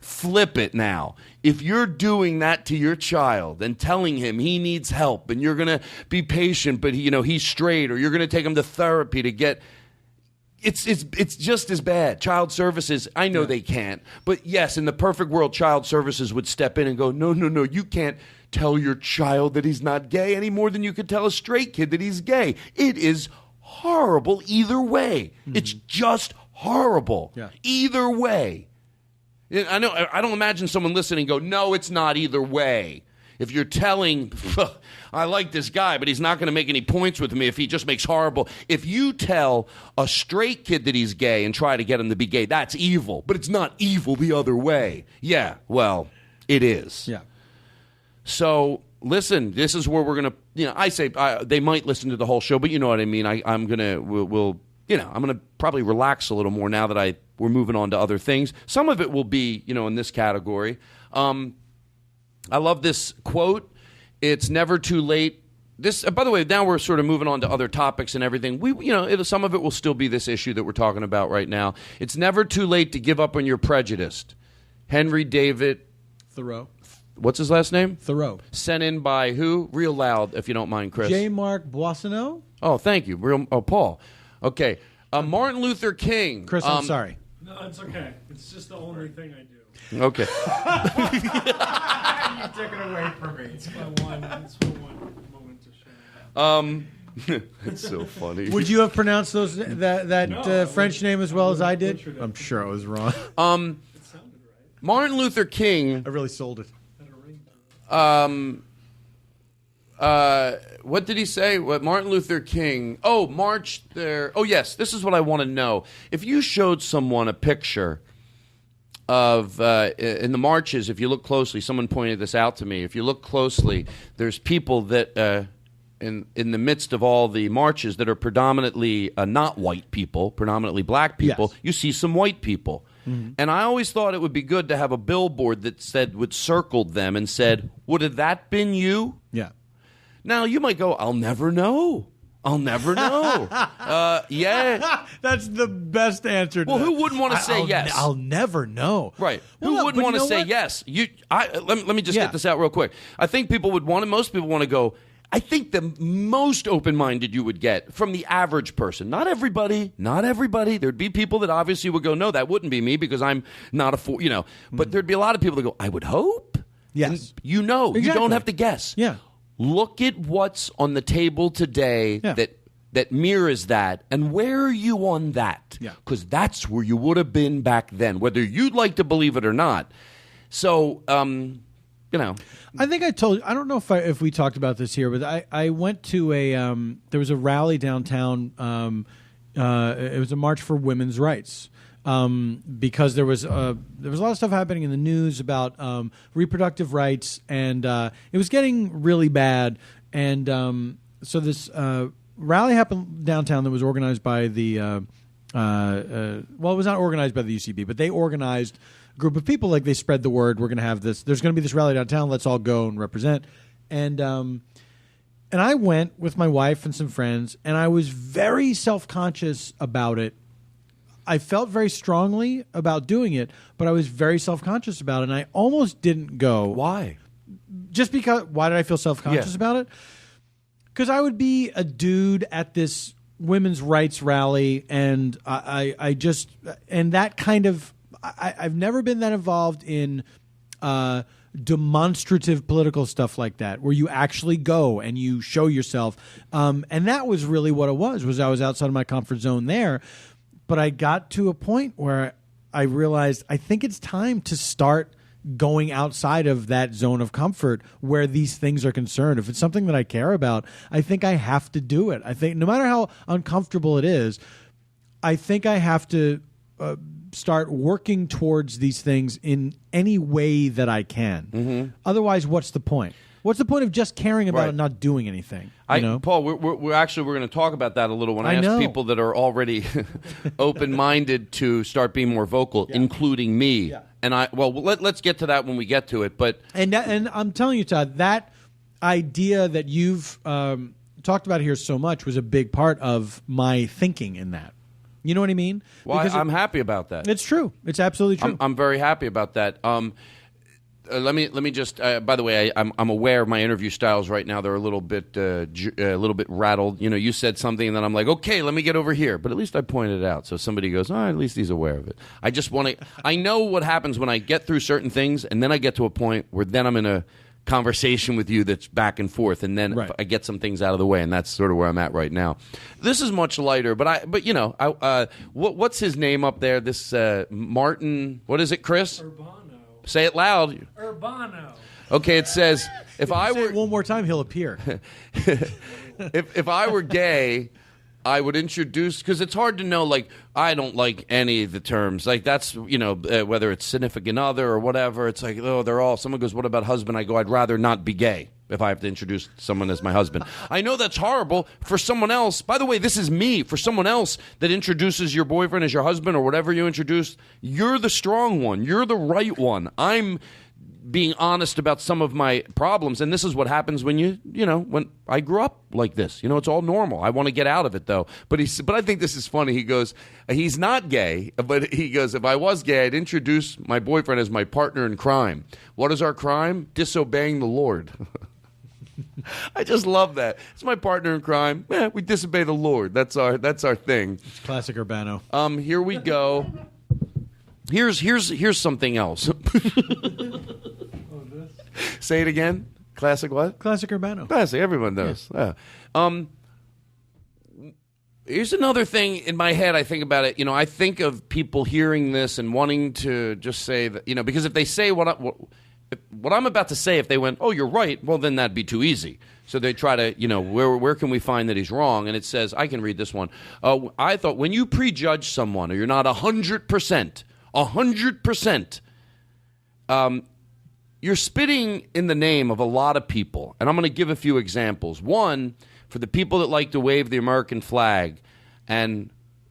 Flip it now. If you're doing that to your child and telling him he needs help and you're going to be patient, but he's straight, or you're going to take him to therapy to get it's just as bad. Child services, I know they can't. But yes, in the perfect world, child services would step in and go, no, you can't tell your child that he's not gay any more than you could tell a straight kid that he's gay. It is horrible either way. It's just horrible. Yeah. Either way. I know. I don't imagine someone listening go, no, it's not either way. If you're telling, I like this guy, but he's not going to make any points with me if he just makes horrible. If you tell a straight kid that he's gay and try to get him to be gay, that's evil. But it's not evil the other way. Yeah, well, it is. Yeah. So listen, this is where we're going to, I say they might listen to the whole show, but you know what I mean. I'm going to, I'm going to probably relax a little more now that we're moving on to other things. Some of it will be, in this category. I love this quote. It's never too late. This, by the way, now we're sort of moving on to other topics and everything. Some of it will still be this issue that we're talking about right now. It's never too late to give up on your prejudice. Henry David Thoreau. What's his last name? Thoreau. Sent in by who? Real loud, if you don't mind, Chris. J. Mark Boissonneau. Oh, thank you. Paul. Okay. Martin Luther King. Chris, I'm sorry. No, it's okay. It's just the only thing I do. Okay. You took it away from me. It's my one moment to shine. It's so funny. Would you have pronounced that No, French name as well as I did? butchered it. I'm sure I was wrong. It sounded right. Martin Luther King. I really sold it. Had a ring to it. What did he say? What Martin Luther King? Oh, march there. Oh, yes. This is what I want to know. If you showed someone a picture of in the marches, if you look closely, someone pointed this out to me. If you look closely, there's people that in the midst of all the marches that are predominantly not white people, predominantly black people. Yes. You see some white people. Mm-hmm. And I always thought it would be good to have a billboard that circled them and said, would have that been you? Yeah. Now, you might go, I'll never know. I'll never know. Yeah. That's the best answer to Well, that. who wouldn't want to say yes? I'll never know. Right. Well, Who wouldn't want to say what? yes? Let me just get this out real quick. I think most people want to go, I think the most open-minded you would get from the average person. Not everybody. There'd be people that obviously would go, no, that wouldn't be me because I'm not But there'd be a lot of people that go, I would hope. Yes. And you Exactly. don't have to guess. Yeah. Look at what's on the table today that mirrors that, and where are you on that? Yeah. Because that's where you would have been back then, whether you'd like to believe it or not. So, I think I told you. I don't know if we talked about this here, but I went to there was a rally downtown. It was a march for women's rights. because there was a lot of stuff happening in the news about reproductive rights, and it was getting really bad. And so this rally happened downtown that was organized by the it was not organized by the UCB, but they organized a group of people. Like, they spread the word, we're going to have this. There's going to be this rally downtown. Let's all go and represent. And I went with my wife and some friends, and I was very self-conscious about it. I felt very strongly about doing it, but I was very self-conscious about it, and I almost didn't go. Why? Just because. Why did I feel self-conscious about it? Because I would be a dude at this women's rights rally, and I just, and that kind of, I've never been that involved in demonstrative political stuff like that, where you actually go and you show yourself. And that was really what it was I was outside of my comfort zone there. But I got to a point where I realized I think it's time to start going outside of that zone of comfort where these things are concerned. If it's something that I care about, I think I have to do it. I think no matter how uncomfortable it is, I think I have to start working towards these things in any way that I can. Mm-hmm. Otherwise, what's the point? What's the point of just caring about it and not doing anything? Paul, we're actually going to talk about that a little when I ask people that are already open-minded to start being more vocal, including me. Yeah. And let's get to that when we get to it. But and I'm telling you, Todd, that idea that you've talked about here so much was a big part of my thinking in that. You know what I mean? Well, I'm happy about that. It's true. It's absolutely true. I'm very happy about that. Let me just. By the way, I'm aware of my interview styles right now. They're a little bit rattled. You know, you said something, and then I'm like, okay, let me get over here. But at least I pointed it out, so somebody goes, oh, at least he's aware of it. I just want to. I know what happens when I get through certain things, and then I get to a point where then I'm in a conversation with you that's back and forth, and then I get some things out of the way, and that's sort of where I'm at right now. This is much lighter, but you know, what's his name up there? This Martin. What is it, Chris? Urbano. Say it loud. Urbano. Okay, it says, if I were... one more time, he'll appear. if I were gay, I would introduce... Because it's hard to know, like, I don't like any of the terms. Like, that's, you know, whether it's significant other or whatever. It's like, oh, they're all... Someone goes, what about husband? I go, I'd rather not be gay if I have to introduce someone as my husband. I know that's horrible for someone else. By the way, this is me. For someone else that introduces your boyfriend as your husband or whatever you introduce, you're the strong one. You're the right one. I'm being honest about some of my problems, and this is what happens when when I grew up like this. You know, it's all normal. I want to get out of it, though. But I think this is funny. He goes, he's not gay, but he goes, if I was gay, I'd introduce my boyfriend as my partner in crime. What is our crime? Disobeying the Lord. I just love that. It's my partner in crime. We disobey the Lord. That's our thing. It's classic Urbano. Here we go. Here's something else. Say it again. Classic what? Classic Urbano. Classic. Everyone knows. Yeah. Here's another thing in my head. I think about it. You know, I think of people hearing this and wanting to just say that. You know, because if they say what I'm about to say, if they went, oh, you're right, well, then that'd be too easy. So they try to, you know, where can we find that he's wrong? And it says, I can read this one. I thought when you prejudge someone or you're not 100%, you're spitting in the name of a lot of people. And I'm going to give a few examples. One, for the people that like to wave the American flag, and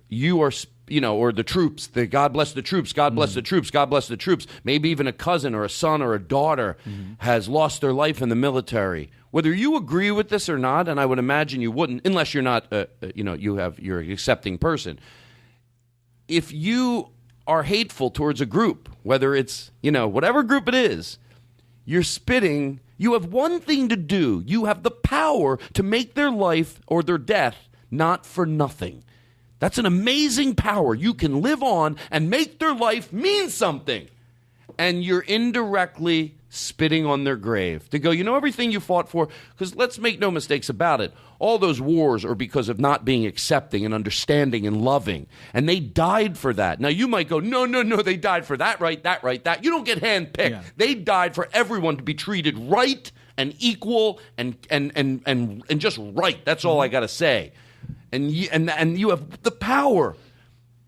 you are or the troops, the God bless the troops, God bless the troops, God bless the troops. Maybe even a cousin or a son or a daughter has lost their life in the military. Whether you agree with this or not, and I would imagine you wouldn't, unless you're not, you're an accepting person. If you are hateful towards a group, whether it's, whatever group it is, you're spitting. You have one thing to do. You have the power to make their life or their death not for nothing. That's an amazing power. You can live on and make their life mean something. And you're indirectly spitting on their grave. To go, everything you fought for, because let's make no mistakes about it. All those wars are because of not being accepting and understanding and loving. And they died for that. Now, you might go, no, they died for that right. You don't get handpicked. Yeah. They died for everyone to be treated right and equal and just right. That's all I got to say. And you have the power.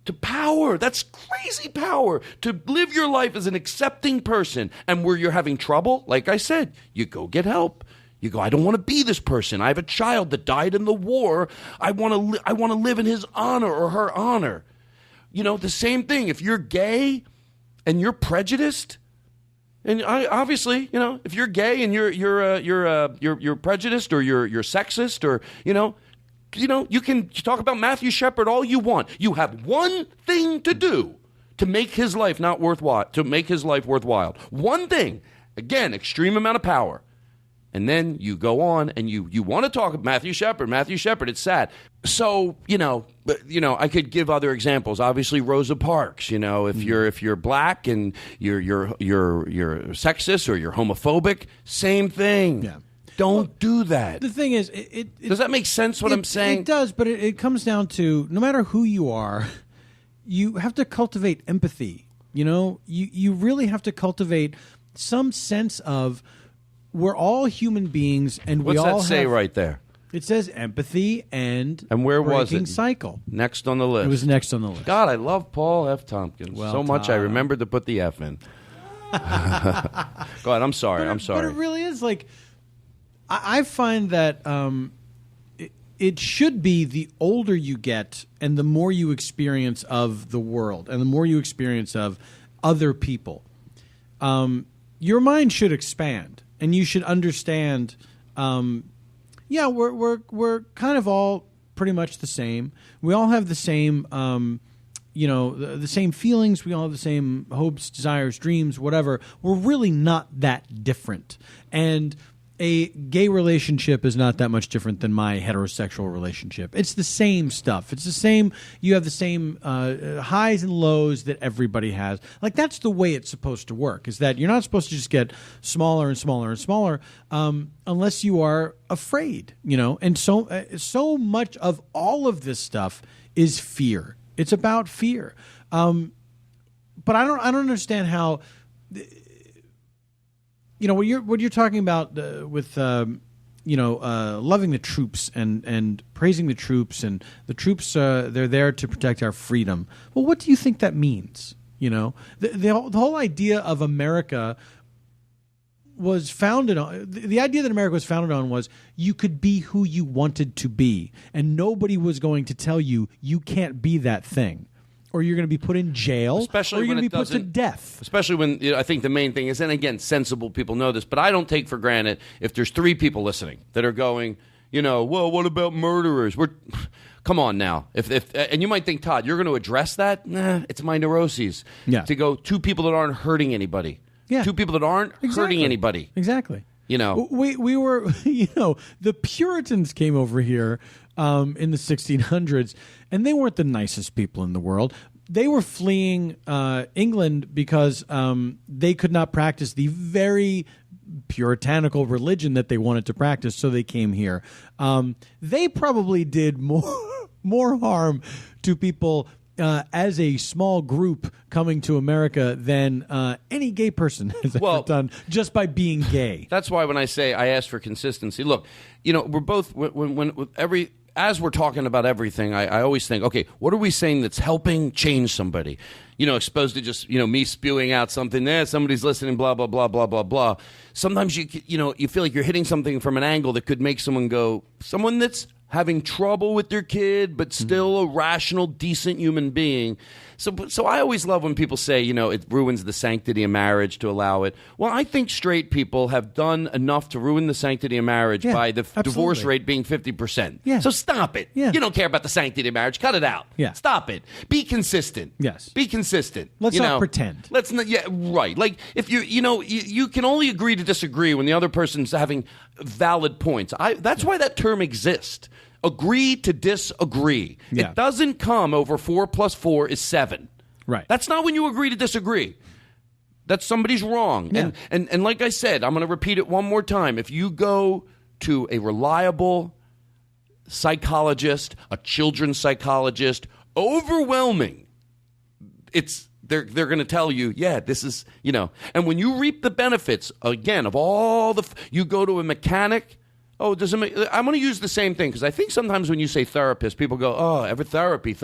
to power. That's crazy power. To live your life as an accepting person, and where you're having trouble, like I said, you go get help. You go, I don't want to be this person. I have a child that died in the war. I want to live in his honor or her honor. You know, the same thing. If you're gay and you're prejudiced, and obviously, you know, if you're gay and you're prejudiced or you're sexist, or you can talk about Matthew Shepard all you want. You have one thing to do to make his life not worthwhile. To make his life worthwhile, one thing. Again, extreme amount of power. And then you go on and you want to talk about Matthew Shepard. It's sad. So, I could give other examples. Obviously, Rosa Parks. If you're black and you're sexist or you're homophobic, same thing. Yeah. Don't do that. The thing is, does that make sense? What I'm saying? It does, but it comes down to no matter who you are, you have to cultivate empathy. You really have to cultivate some sense of, we're all human beings, and we all have... What's that say right there? It says empathy and where was breaking it? cycle. Next on the list. It was next on the list. God, I love Paul F. Tompkins so much. I remembered to put the F in. Go ahead. I'm sorry. But it really is like... I find that it should be the older you get and the more you experience of the world and the more you experience of other people, your mind should expand. And you should understand, we're kind of all pretty much the same. We all have the same, the same feelings. We all have the same hopes, desires, dreams, whatever. We're really not that different. And a gay relationship is not that much different than my heterosexual relationship. It's the same stuff. It's the same. You have the same highs and lows that everybody has. Like, that's the way it's supposed to work, is that you're not supposed to just get smaller and smaller and smaller unless you are afraid, And so much of all of this stuff is fear. It's about fear. But I don't understand how... what you're talking about with loving the troops and praising the troops, and the troops, they're there to protect our freedom. Well, what do you think that means? The whole idea of America was founded on the idea that America was founded on was you could be who you wanted to be, and nobody was going to tell you can't be that thing. Or you're going to be put in jail, especially or you're when going to be put to death. Especially when I think the main thing is, and again, sensible people know this, but I don't take for granted if there's 3 people listening that are going, well, what about murderers? Come on now. And you might think, Todd, you're going to address that? Nah, it's my neuroses. Yeah. To go 2 people that aren't hurting anybody. Yeah. 2 people that aren't hurting anybody. Exactly. We were, the Puritans came over here in the 1600s, and they weren't the nicest people in the world. They were fleeing England because they could not practice the very puritanical religion that they wanted to practice, so they came here. They probably did more harm to people as a small group coming to America than any gay person has ever done just by being gay. That's why when I say I ask for consistency, look, we're both as we're talking about everything, I always think, okay, what are we saying that's helping change somebody? Exposed to just me spewing out something there, somebody's listening, blah blah blah blah blah blah. Sometimes you feel like you're hitting something from an angle that could make someone go, someone that's having trouble with their kid, but still a rational, decent human being. So I always love when people say, it ruins the sanctity of marriage to allow it. Well, I think straight people have done enough to ruin the sanctity of marriage by the divorce rate being 50%. Yeah. So stop it. Yeah. You don't care about the sanctity of marriage. Cut it out. Yeah. Stop it. Be consistent. Yes. Be consistent. Let's not pretend. Let's not. Yeah. Right. Like if you can only agree to disagree when the other person's having valid points. That's why that term exists. Agree to disagree. Yeah. It doesn't come over 4 + 4 is 7. Right. That's not when you agree to disagree. That's somebody's wrong. Yeah. And like I said, I'm going to repeat it one more time. If you go to a reliable psychologist, a children's psychologist, overwhelming, they're going to tell you, yeah, this is, and when you reap the benefits, again, of all you go to a mechanic, Oh, does it make, I'm going to use the same thing because I think sometimes when you say therapist, people go, oh, ever therapy.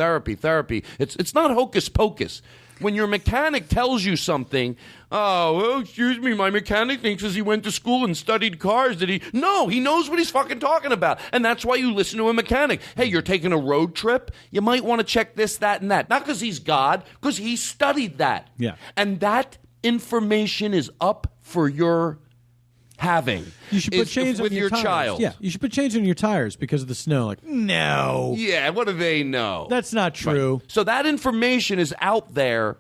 It's not hocus pocus. When your mechanic tells you something, oh, well, excuse me, my mechanic thinks as he went to school and studied cars that he... No, he knows what he's fucking talking about. And that's why you listen to a mechanic. Hey, you're taking a road trip? You might want to check this, that, and that. Not because he's God, because he studied that. Yeah. And that information is up for your having. You should put chains with on your tires. child. Yeah, you should put chains on your tires because of the snow. Like, no. Yeah, what do they know? That's not true. Right. So that information is out there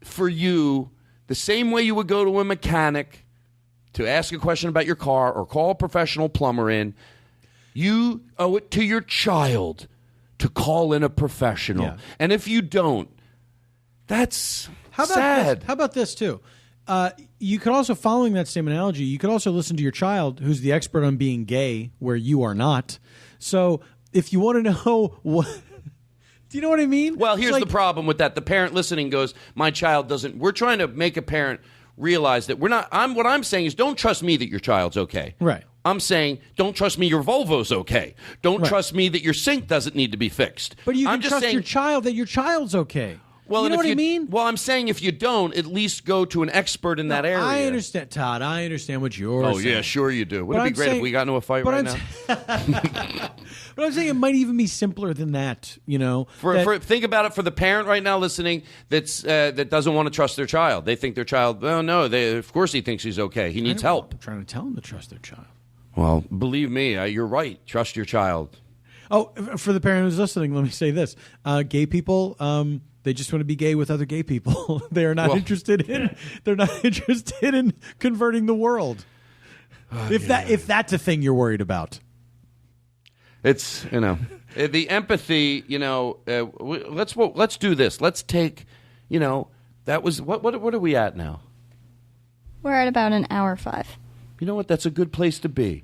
for you the same way you would go to a mechanic to ask a question about your car or call a professional plumber in. You owe it to your child to call in a professional. Yeah. And if you don't, that's sad. How about this, too? You could also, following that same analogy, you could also listen to your child who's the expert on being gay where you are not. So if you want to know what... Do you know what I mean? Well, here's the problem with that. The parent listening goes, my child doesn't... We're trying to make a parent realize that we're not... What I'm saying is don't trust me that your child's okay. Right. I'm saying don't trust me your Volvo's okay. Don't trust me that your sink doesn't need to be fixed. But you I'm can just trust saying, your child that your child's okay. Well, you and know if what I mean? Well, I'm saying if you don't, at least go to an expert in that area. I understand, Todd. I understand what you're saying. Oh, yeah, sure you do. Wouldn't But it I'm be great saying- if we got into a fight but right I'm now? But I'm saying it might even be simpler than that, you know? Think about it for the parent right now listening that doesn't want to trust their child. They think their child, oh, no, of course he thinks he's okay. He needs help. I'm trying to tell them to trust their child. Well, believe me, you're right. Trust your child. Oh, for the parent who's listening, let me say this. Gay people... they just want to be gay with other gay people. They are not interested in. They're not interested in converting the world. If that's a thing you're worried about, it's the empathy. Let's do this. Let's take. That was what are we at now? We're at about an hour 5. You know what? That's a good place to be.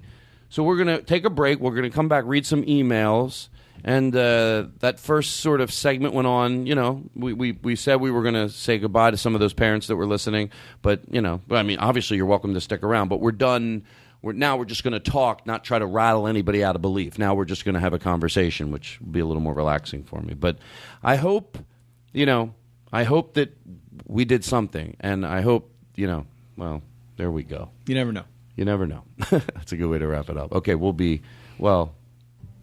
So we're gonna take a break. We're gonna come back, read some emails. And that first sort of segment went on, we said we were going to say goodbye to some of those parents that were listening. But, I mean, obviously you're welcome to stick around. But we're done. Now we're just going to talk, not try to rattle anybody out of belief. Now we're just going to have a conversation, which will be a little more relaxing for me. But I hope, that we did something. And I hope, well, there we go. you never know. You never know. That's a good way to wrap it up. Okay, we'll be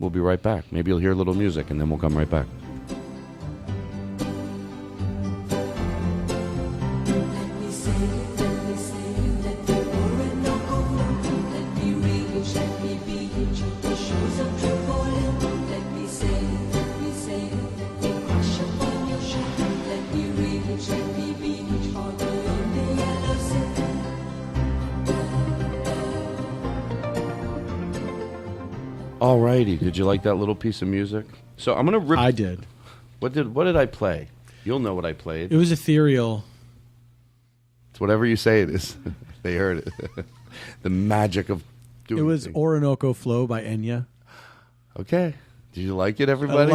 right back. Maybe you'll hear a little music, and then we'll come right back. Alrighty, did you like that little piece of music? So I'm gonna rip. I did. What did I play? You'll know what I played. It was ethereal. It's whatever you say it is. They heard it. The magic of doing. It was things. Orinoco Flow by Enya. Okay. Did you like it, everybody?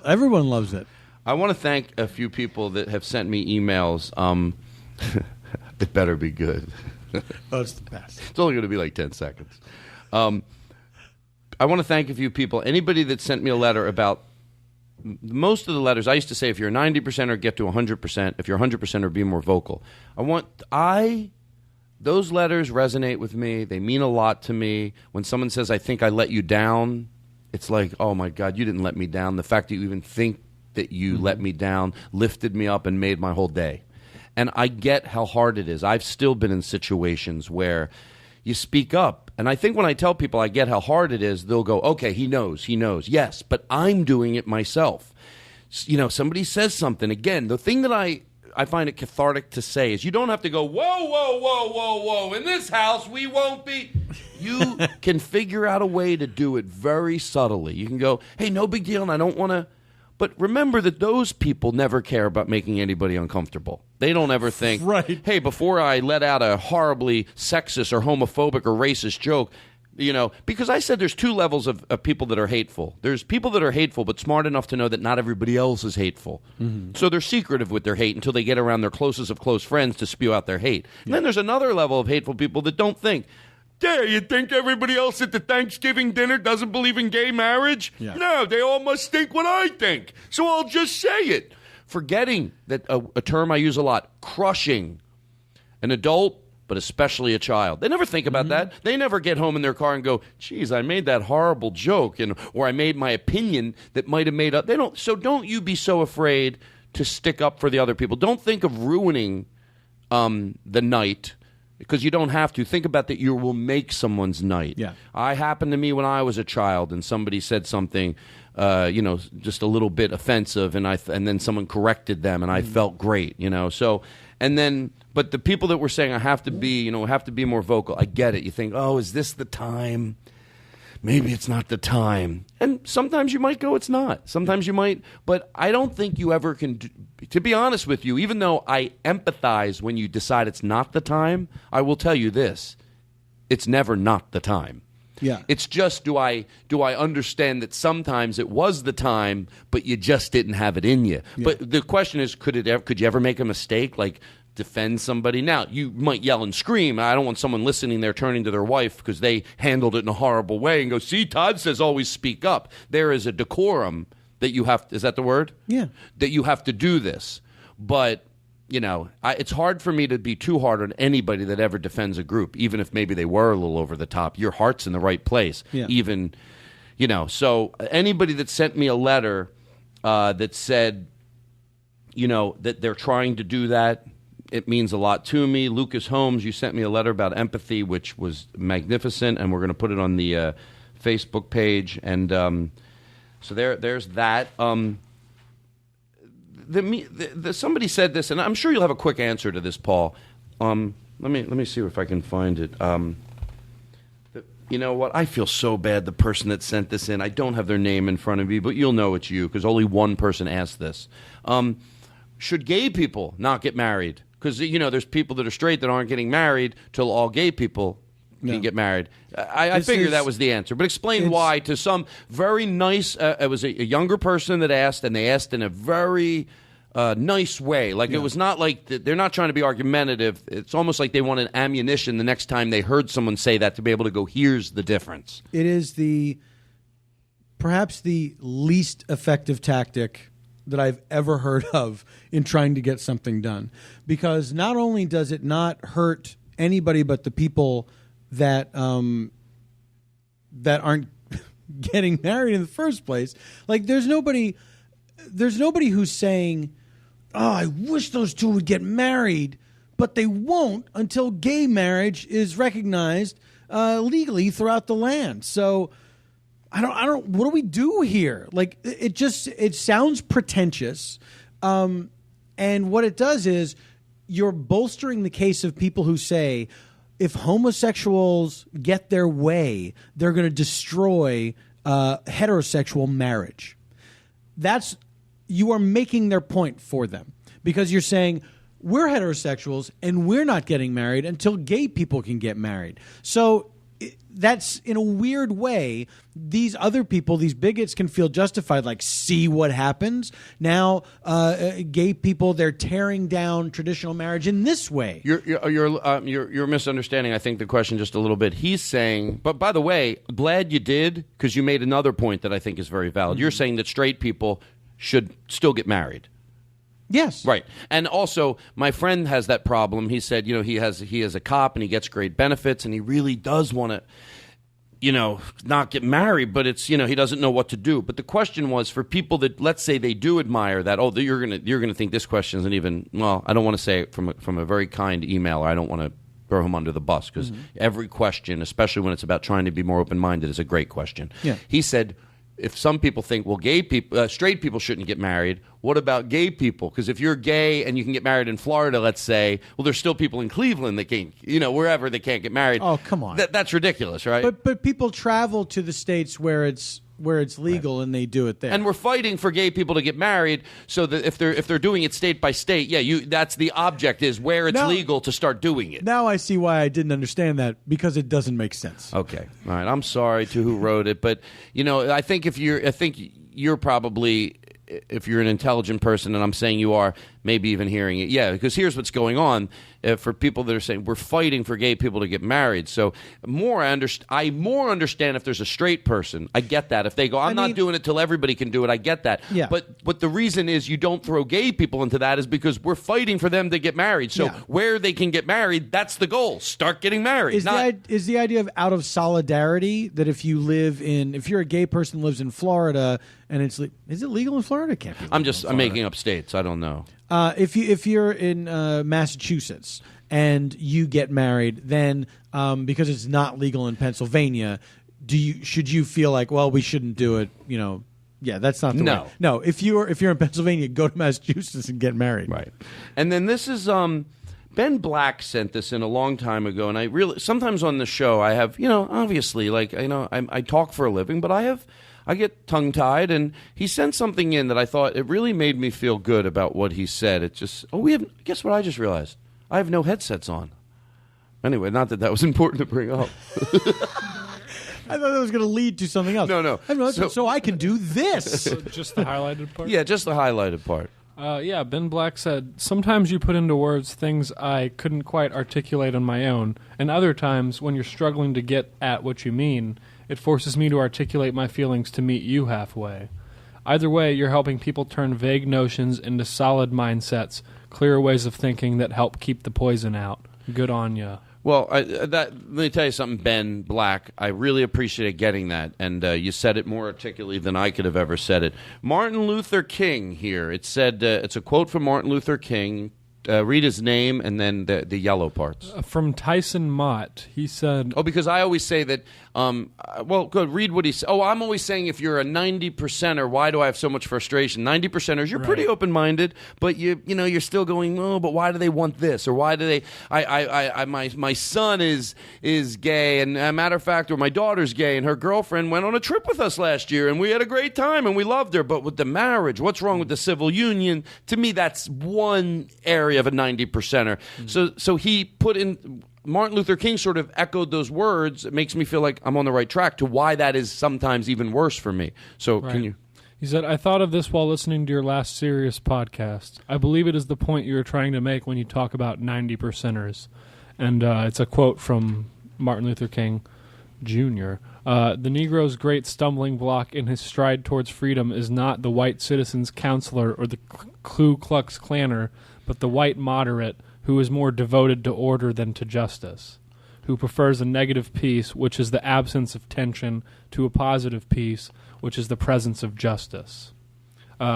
Everyone loves it. I want to thank a few people that have sent me emails. It better be good. Oh, it's the best. It's only going to be like 10 seconds. I want to thank a few people. Anybody that sent me a letter about most of the letters, I used to say if you're 90% or get to 100%, if you're 100% or be more vocal. Those letters resonate with me. They mean a lot to me. When someone says, I think I let you down, it's like, oh my God, you didn't let me down. The fact that you even think that you let me down lifted me up and made my whole day. And I get how hard it is. I've still been in situations where you speak up. And I think when I tell people I get how hard it is, they'll go, okay, he knows. Yes, but I'm doing it myself. Somebody says something. Again, the thing that I find it cathartic to say is you don't have to go, whoa, whoa, whoa, whoa, whoa. In this house, we won't be. You can figure out a way to do it very subtly. You can go, hey, no big deal, and I don't want to. But remember that those people never care about making anybody uncomfortable. They don't ever think, right. Hey, before I let out a horribly sexist or homophobic or racist joke, because I said there's two levels of people that are hateful. There's people that are hateful but smart enough to know that not everybody else is hateful. Mm-hmm. So they're secretive with their hate until they get around their closest of close friends to spew out their hate. Yeah. And then there's another level of hateful people that don't think. Yeah, you think everybody else at the Thanksgiving dinner doesn't believe in gay marriage? Yeah. No, they all must think what I think. So I'll just say it. Forgetting that a term I use a lot, crushing an adult, but especially a child. They never think about that. They never get home in their car and go, geez, I made that horrible joke, or I made my opinion that might have made up. They don't. So don't you be so afraid to stick up for the other people. Don't think of ruining the night, because you don't have to. Think about that you will make someone's night. Yeah. Happened to me when I was a child and somebody said something, just a little bit offensive, and then someone corrected them, and I felt great, So, and then, but the people that were saying I have to be more vocal, I get it. You think, oh, is this the time? Maybe it's not the time. And sometimes you might go, it's not. Sometimes you might, but I don't think you ever can, to be honest with you, even though I empathize when you decide it's not the time, I will tell you this, it's never not the time. Yeah. It's just, do I understand that sometimes it was the time, but you just didn't have it in you. Yeah. But the question is, could you ever make a mistake, like defend somebody? Now, you might yell and scream. I don't want someone listening there turning to their wife because they handled it in a horrible way and go, see, Todd says always speak up. There is a decorum that you have, is that the word? Yeah. That you have to do this. But it's hard for me to be too hard on anybody that ever defends a group, even if maybe they were a little over the top. Your heart's in the right place. Yeah. Even, so anybody that sent me a letter that said, that they're trying to do that, it means a lot to me. Lucas Holmes, you sent me a letter about empathy, which was magnificent, and we're going to put it on the Facebook page. And so there's that. Somebody said this, and I'm sure you'll have a quick answer to this, Paul. Let me see if I can find it. You know what? I feel so bad. The person that sent this in, I don't have their name in front of me, but you'll know it's you because only one person asked this. Should gay people not get married? Because there's people that are straight that aren't getting married till all gay people can get married. I figured that was the answer. But explain why to some very nice, it was a younger person that asked, and they asked in a very nice way. Like it was not like, they're not trying to be argumentative. It's almost like they wanted ammunition the next time they heard someone say that to be able to go, here's the difference. It is perhaps the least effective tactic that I've ever heard of in trying to get something done. Because not only does it not hurt anybody but the people that aren't getting married in the first place. Like there's nobody who's saying, oh, I wish those two would get married, but they won't until gay marriage is recognized legally throughout the land. So I don't. What do we do here? Like it sounds pretentious, and what it does is you're bolstering the case of people who say, if homosexuals get their way, they're going to destroy heterosexual marriage. You are making their point for them because you're saying we're heterosexuals and we're not getting married until gay people can get married. So that's, in a weird way, these other people, these bigots, can feel justified. Like, see what happens now? Gay people, they're tearing down traditional marriage in this way. You're misunderstanding, I think, the question just a little bit. He's saying, but by the way, glad you did, because you made another point that I think is very valid. You're saying that straight people should still get married. Yes. Right. And also, my friend has that problem. He said, he is a cop and he gets great benefits and he really does want to, not get married, but it's, he doesn't know what to do. But the question was for people that, let's say they do admire that, you're going to think this question isn't even, well, I don't want to say it from a very kind emailer. I don't want to throw him under the bus because every question, especially when it's about trying to be more open-minded, is a great question. Yeah. He said, if some people think, well, straight people shouldn't get married, what about gay people? Because if you're gay and you can get married in Florida, let's say, well, there's still people in Cleveland that can't, wherever they can't get married. Oh, come on. That's ridiculous, right? But people travel to the states where it's legal, right, and they do it there. And we're fighting for gay people to get married, so that if they're doing it state by state, that's the object is where it's legal to start doing it. Now I see why I didn't understand that, because it doesn't make sense. Okay, all right. I'm sorry to who wrote it, but I think you're probably if you're an intelligent person, and I'm saying you are, maybe even hearing it. Yeah, because here's what's going on for people that are saying we're fighting for gay people to get married. So I more understand if there's a straight person. I get that. If they go, I'm not doing it till everybody can do it, I get that. Yeah. But the reason is you don't throw gay people into that is because we're fighting for them to get married. So where they can get married, that's the goal. Start getting married. Is the idea of out of solidarity that if you're a gay person who lives in Florida and is it legal in Florida? It can't be. I'm making up states. I don't know. If you're in Massachusetts and you get married, then because it's not legal in Pennsylvania, should you feel like, well, we shouldn't do it? Yeah, that's not the way. No, if you're in Pennsylvania, go to Massachusetts and get married. Right. And then this is Ben Black sent this in a long time ago, and I really sometimes on the show I have obviously I talk for a living, but I get tongue-tied, and he sent something in that I thought it really made me feel good about what he said. It just, guess what I just realized? I have no headsets on. Anyway, not that was important to bring up. I thought that was going to lead to something else. No. So I can do this. So just the highlighted part? Yeah, just the highlighted part. Ben Black said, sometimes you put into words things I couldn't quite articulate on my own, and other times when you're struggling to get at what you mean, it forces me to articulate my feelings to meet you halfway. Either way, you're helping people turn vague notions into solid mindsets, clear ways of thinking that help keep the poison out. Good on ya. Well, let me tell you something, Ben Black. I really appreciated getting that, and you said it more articulately than I could have ever said it. Martin Luther King here. It said it's a quote from Martin Luther King. Read his name and then the yellow parts. From Tyson Mott, he said... Oh, because I always say that... well, good. Read what he said. Oh, I'm always saying if you're a 90%er, why do I have so much frustration? 90%ers, you're pretty open-minded, but you're still going, oh, but why do they want this? Or why do they... My son is gay, and a matter of fact, or my daughter's gay, and her girlfriend went on a trip with us last year, and we had a great time, and we loved her. But with the marriage, what's wrong with the civil union? To me, that's one area of a 90%er. So he put in... Martin Luther King sort of echoed those words. It makes me feel like I'm on the right track to why that is sometimes even worse for me. So Can you... He said, I thought of this while listening to your last serious podcast. I believe it is the point you were trying to make when you talk about 90%ers. And it's a quote from Martin Luther King Jr. The Negro's great stumbling block in his stride towards freedom is not the white citizen's counselor or the Ku Klux Klanner, but the white moderate who is more devoted to order than to justice, who prefers a negative peace, which is the absence of tension, to a positive peace, which is the presence of justice.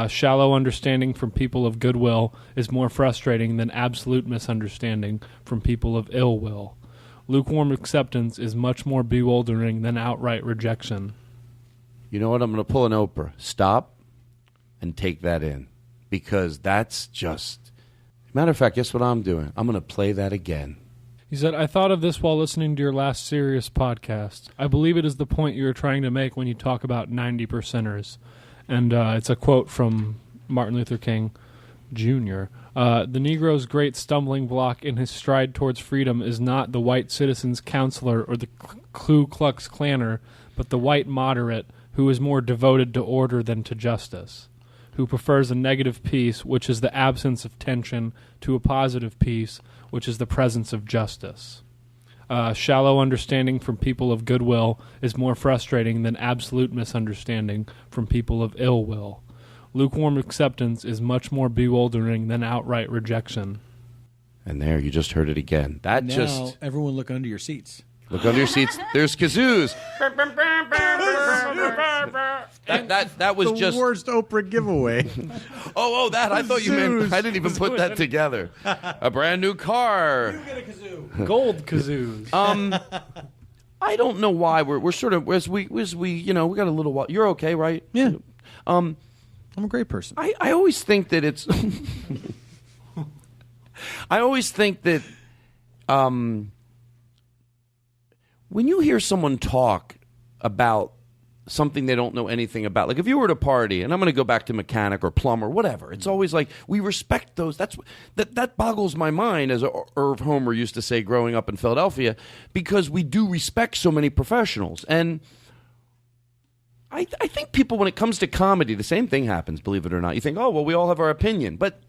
Shallow understanding from people of goodwill is more frustrating than absolute misunderstanding from people of ill will. Lukewarm acceptance is much more bewildering than outright rejection. You know what? I'm going to pull an Oprah. Stop and take that in, because that's just... Matter of fact, guess what I'm doing? I'm going to play that again. He said, I thought of this while listening to your last serious podcast. I believe it is the point you were trying to make when you talk about 90%ers. And it's a quote from Martin Luther King Jr. The Negro's great stumbling block in his stride towards freedom is not the white citizen's counselor or the Ku Klux Klanner, but the white moderate who is more devoted to order than to justice, who prefers a negative peace, which is the absence of tension, to a positive peace, which is the presence of justice. Shallow understanding from people of goodwill is more frustrating than absolute misunderstanding from people of ill will. Lukewarm acceptance is much more bewildering than outright rejection. And there, you just heard it again. Now, everyone look under your seats. Look under your seats. There's kazoos. That was the worst Oprah giveaway. That. I thought you meant... I didn't even put that together. A brand new car. You get a kazoo. Gold kazoos. I don't know why we're sort of... As we we got a little while... You're okay, right? Yeah. I'm a great person. I always think that it's... I always think that... when you hear someone talk about something they don't know anything about, like if you were at a party, and I'm going to go back to mechanic or plumber, whatever, it's always like we respect those. That boggles my mind, as Irv Homer used to say growing up in Philadelphia, because we do respect so many professionals. And I think people, when it comes to comedy, the same thing happens, believe it or not. You think, oh, well, we all have our opinion. But,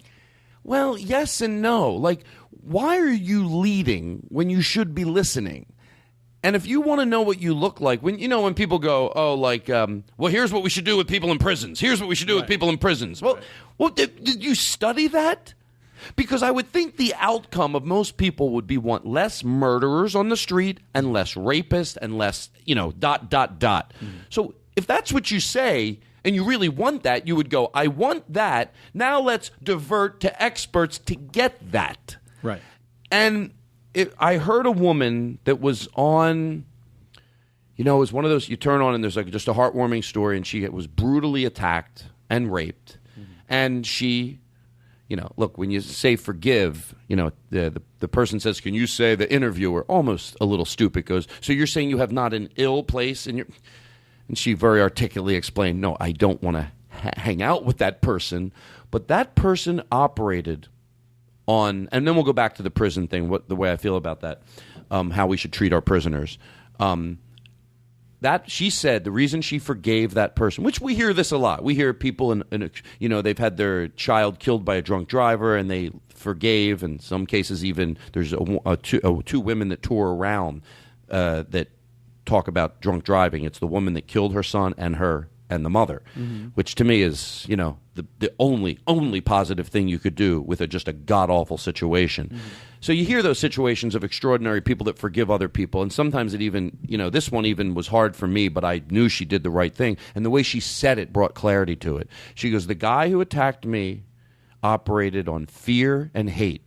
well, yes and no. Like, why are you leading when you should be listening? And if you want to know what you look like, when people go, oh, like, well, here's what we should do with people in prisons. Here's what we should do with people in prisons. Well, did you study that? Because I would think the outcome of most people would be want less murderers on the street and less rapists and less, So if that's what you say and you really want that, you would go, I want that. Now let's divert to experts to get that. Right. And I heard a woman that was on, it was one of those you turn on and there's like just a heartwarming story, and she was brutally attacked and raped. Mm-hmm. And she, look, when you say forgive, the person says, can you say, the interviewer, almost a little stupid, goes, so you're saying you have not an ill place in your... And she very articulately explained, no, I don't want to hang out with that person. But that person operated on, and then we'll go back to the prison thing, the way I feel about that, how we should treat our prisoners. That she said the reason she forgave that person, which we hear this a lot. We hear people they've had their child killed by a drunk driver and they forgave. In some cases, even there's two women that tour around that talk about drunk driving. It's the woman that killed her son and the mother, which to me is the only positive thing you could do with just a god awful situation. So you hear those situations of extraordinary people that forgive other people, and sometimes it even this one even was hard for me, but I knew she did the right thing, and the way she said it brought clarity to it. She goes, the guy who attacked me operated on fear and hate.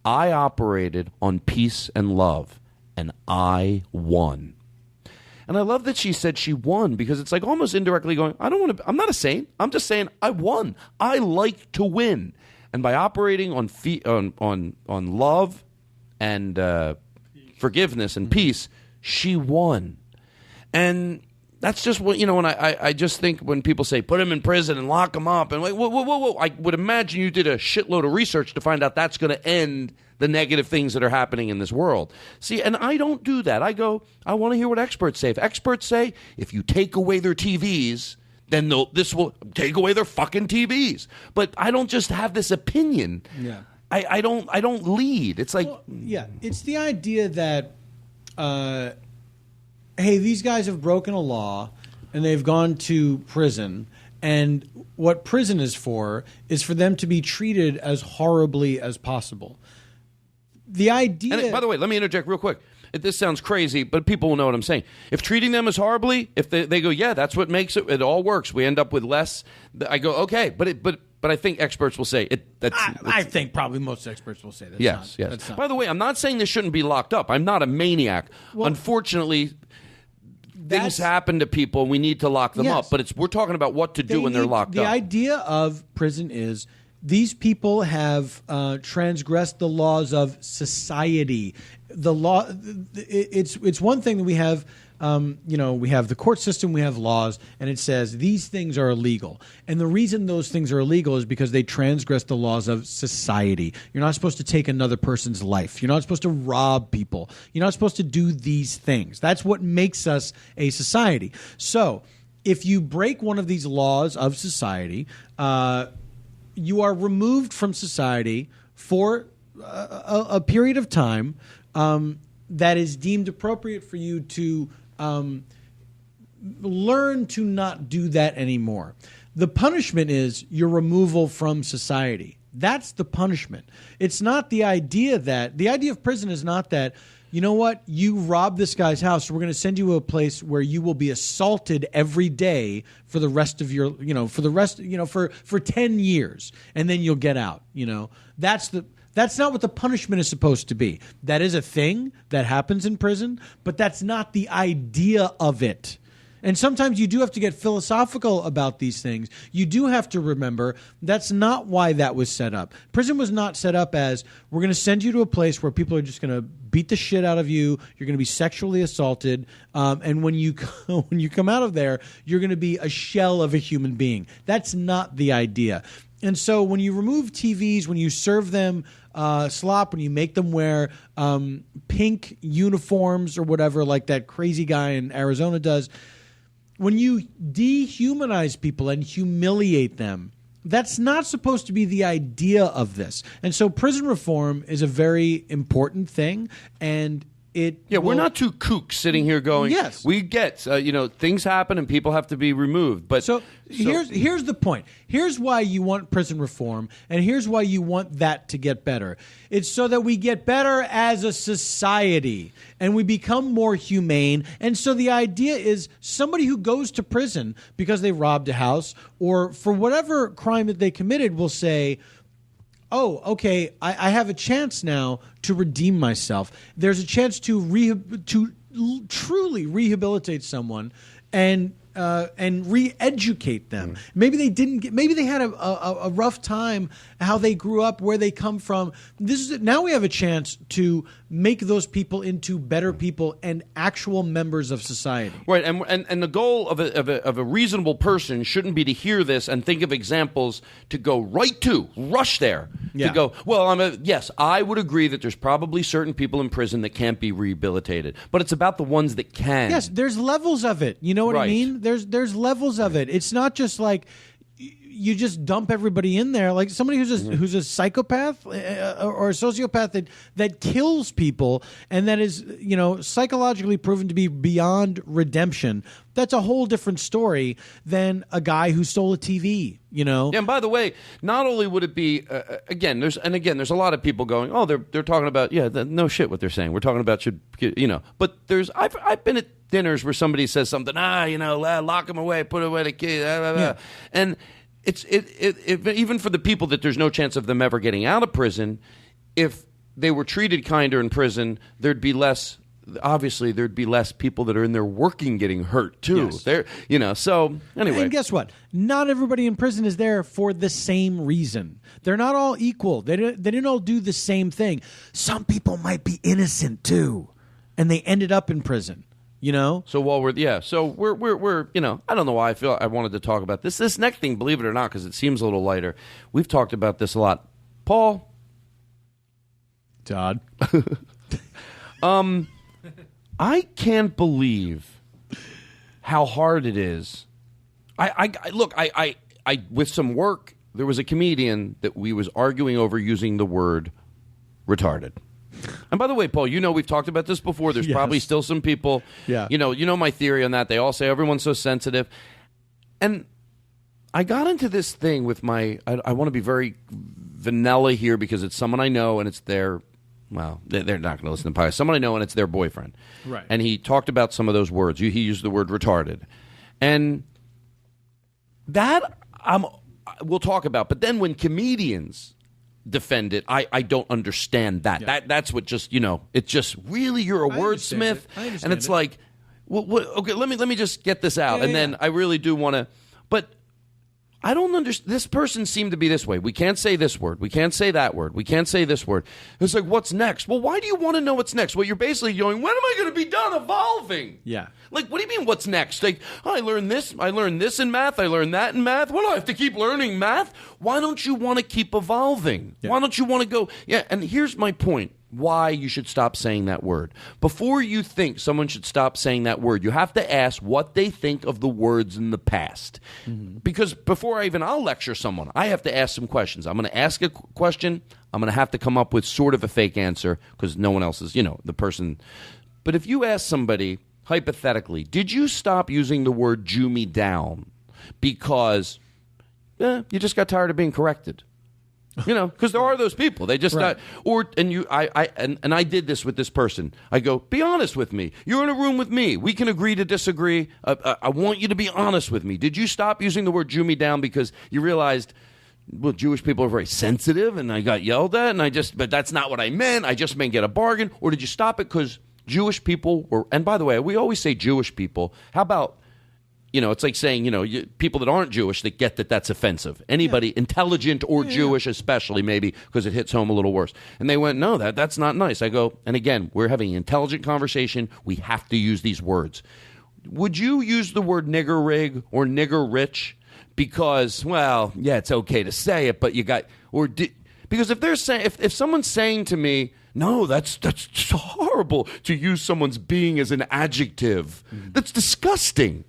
I operated on peace and love, and I won. And I love that she said she won, because it's like almost indirectly going, I'm not a saint. I'm just saying I won. I like to win. And by operating on love and forgiveness and peace, she won. And that's just what, and I just think when people say put him in prison and lock him up, and like, whoa, I would imagine you did a shitload of research to find out that's going to end the negative things that are happening in this world. See, and I don't do that. I go, I want to hear what experts say. If experts say, if you take away their TVs, then this will take away their fucking TVs. But I don't just have this opinion. Yeah. I don't lead. It's like... Well, yeah, it's the idea that, hey, these guys have broken a law and they've gone to prison, and what prison is for them to be treated as horribly as possible. The idea... And by the way, let me interject real quick. This sounds crazy, but people will know what I'm saying. If treating them as horribly, if they go, yeah, that's what makes it. It all works. We end up with less. I go, okay, but I think experts will say it. I think probably most experts will say that. Yes. By the way, I'm not saying this shouldn't be locked up. I'm not a maniac. Well, unfortunately, things happen to people. We need to lock them up. But we're talking about what to do when they're locked up. The idea of prison is these people have transgressed the laws of society. The law. It's one thing that we have. We have the court system, we have laws, and it says these things are illegal. And the reason those things are illegal is because they transgress the laws of society. You're not supposed to take another person's life. You're not supposed to rob people. You're not supposed to do these things. That's what makes us a society. So if you break one of these laws of society, you are removed from society for a period of time that is deemed appropriate for you to learn to not do that anymore. The punishment is your removal from society. That's the punishment. It's not the idea of prison is not that, you know what, you robbed this guy's house, so we're going to send you to a place where you will be assaulted every day for the rest of your, for 10 years, and then you'll get out. That's not what the punishment is supposed to be. That is a thing that happens in prison, but that's not the idea of it. And sometimes you do have to get philosophical about these things. You do have to remember that's not why that was set up. Prison was not set up as we're going to send you to a place where people are just going to beat the shit out of you. You're going to be sexually assaulted. And when you come out of there, you're going to be a shell of a human being. That's not the idea. And so when you remove TVs, when you serve them slop, when you make them wear pink uniforms or whatever, like that crazy guy in Arizona does, when you dehumanize people and humiliate them, that's not supposed to be the idea of this. And so prison reform is a very important thing, and we're not two kooks sitting here going, yes, we get, things happen and people have to be removed. But here's the point. Here's why you want prison reform, and here's why you want that to get better. It's so that we get better as a society and we become more humane. And so the idea is somebody who goes to prison because they robbed a house or for whatever crime that they committed will say, oh, okay, I have a chance now to redeem myself. There's a chance to truly rehabilitate someone and re-educate them. Maybe they didn't get. Maybe they had a rough time. How they grew up, where they come from. Now we have a chance to make those people into better people and actual members of society. Right, and the goal of a reasonable person shouldn't be to hear this and think of examples to go rush there. Yeah. To go, well, yes, I would agree that there's probably certain people in prison that can't be rehabilitated, but it's about the ones that can. Yes, there's levels of it. You know what I mean? There's levels of it. It's not just like you just dump everybody in there, like somebody who's a psychopath or a sociopath that kills people and that is psychologically proven to be beyond redemption. That's a whole different story than a guy who stole a TV. Yeah, and by the way, not only would it be there's a lot of people going, oh, they're talking about no shit what they're saying. We're talking about but I've been at dinners where somebody says something, lock them away, put away the key, and it's even for the people that there's no chance of them ever getting out of prison, if they were treated kinder in prison, there'd be less people that are in there working getting hurt too. Yes. So anyway. And guess what? Not everybody in prison is there for the same reason. They're not all equal. They didn't all do the same thing. Some people might be innocent too, and they ended up in prison. So while we're I don't know why I feel I wanted to talk about this next thing, believe it or not, because it seems a little lighter. We've talked about this a lot. Paul, Todd, I can't believe how hard it is. I with some work, there was a comedian that we was arguing over using the word retarded. And by the way, Paul, we've talked about this before. There's probably still some people. Yeah. You know my theory on that. They all say everyone's so sensitive. And I got into this thing with I want to be very vanilla here because it's someone I know and it's their, they're not going to listen to the podcast. Someone I know and it's their boyfriend. Right. And he talked about some of those words. He used the word retarded. And that we'll talk about. But then when comedians defend it, I don't understand that. Yeah. That's what just it's just really you're a wordsmith, and it's like, okay, let me just get this out, and then I really do want to, but I don't understand. This person seemed to be this way. We can't say this word. We can't say that word. We can't say this word. It's like, what's next? Well, why do you want to know what's next? Well, you're basically going, when am I going to be done evolving? Yeah. Like, what do you mean, what's next? Like, I learned this in math. I learned that in math. What, do I have to keep learning math? Why don't you want to keep evolving? Yeah. Why don't you want to go? Yeah, and here's my point. Why you should stop saying that word. Before you think someone should stop saying that word, you have to ask what they think of the words in the past. Mm-hmm. Because before I'll lecture someone, I have to ask some questions. I'm going to ask a question. I'm going to have to come up with sort of a fake answer because no one else is, the person. But if you ask somebody, hypothetically, did you stop using the word Jew me down because you just got tired of being corrected? Because there are those people. They just right. I did this with this person. I go, be honest with me. You're in a room with me. We can agree to disagree. I want you to be honest with me. Did you stop using the word Jew me down because you realized, well, Jewish people are very sensitive and I got yelled at but that's not what I meant. I just meant get a bargain. Or did you stop it because Jewish people were, and by the way, we always say Jewish people. How about, it's like saying, people that aren't Jewish that get that that's offensive. Anybody intelligent or Jewish especially, maybe, because it hits home a little worse. And they went, no, that's not nice. I go, and again, we're having an intelligent conversation. We have to use these words. Would you use the word nigger rig or nigger rich? Because, well, yeah, it's okay to say it, but because if they're saying, if someone's saying to me, no, that's horrible to use someone's being as an adjective. That's disgusting.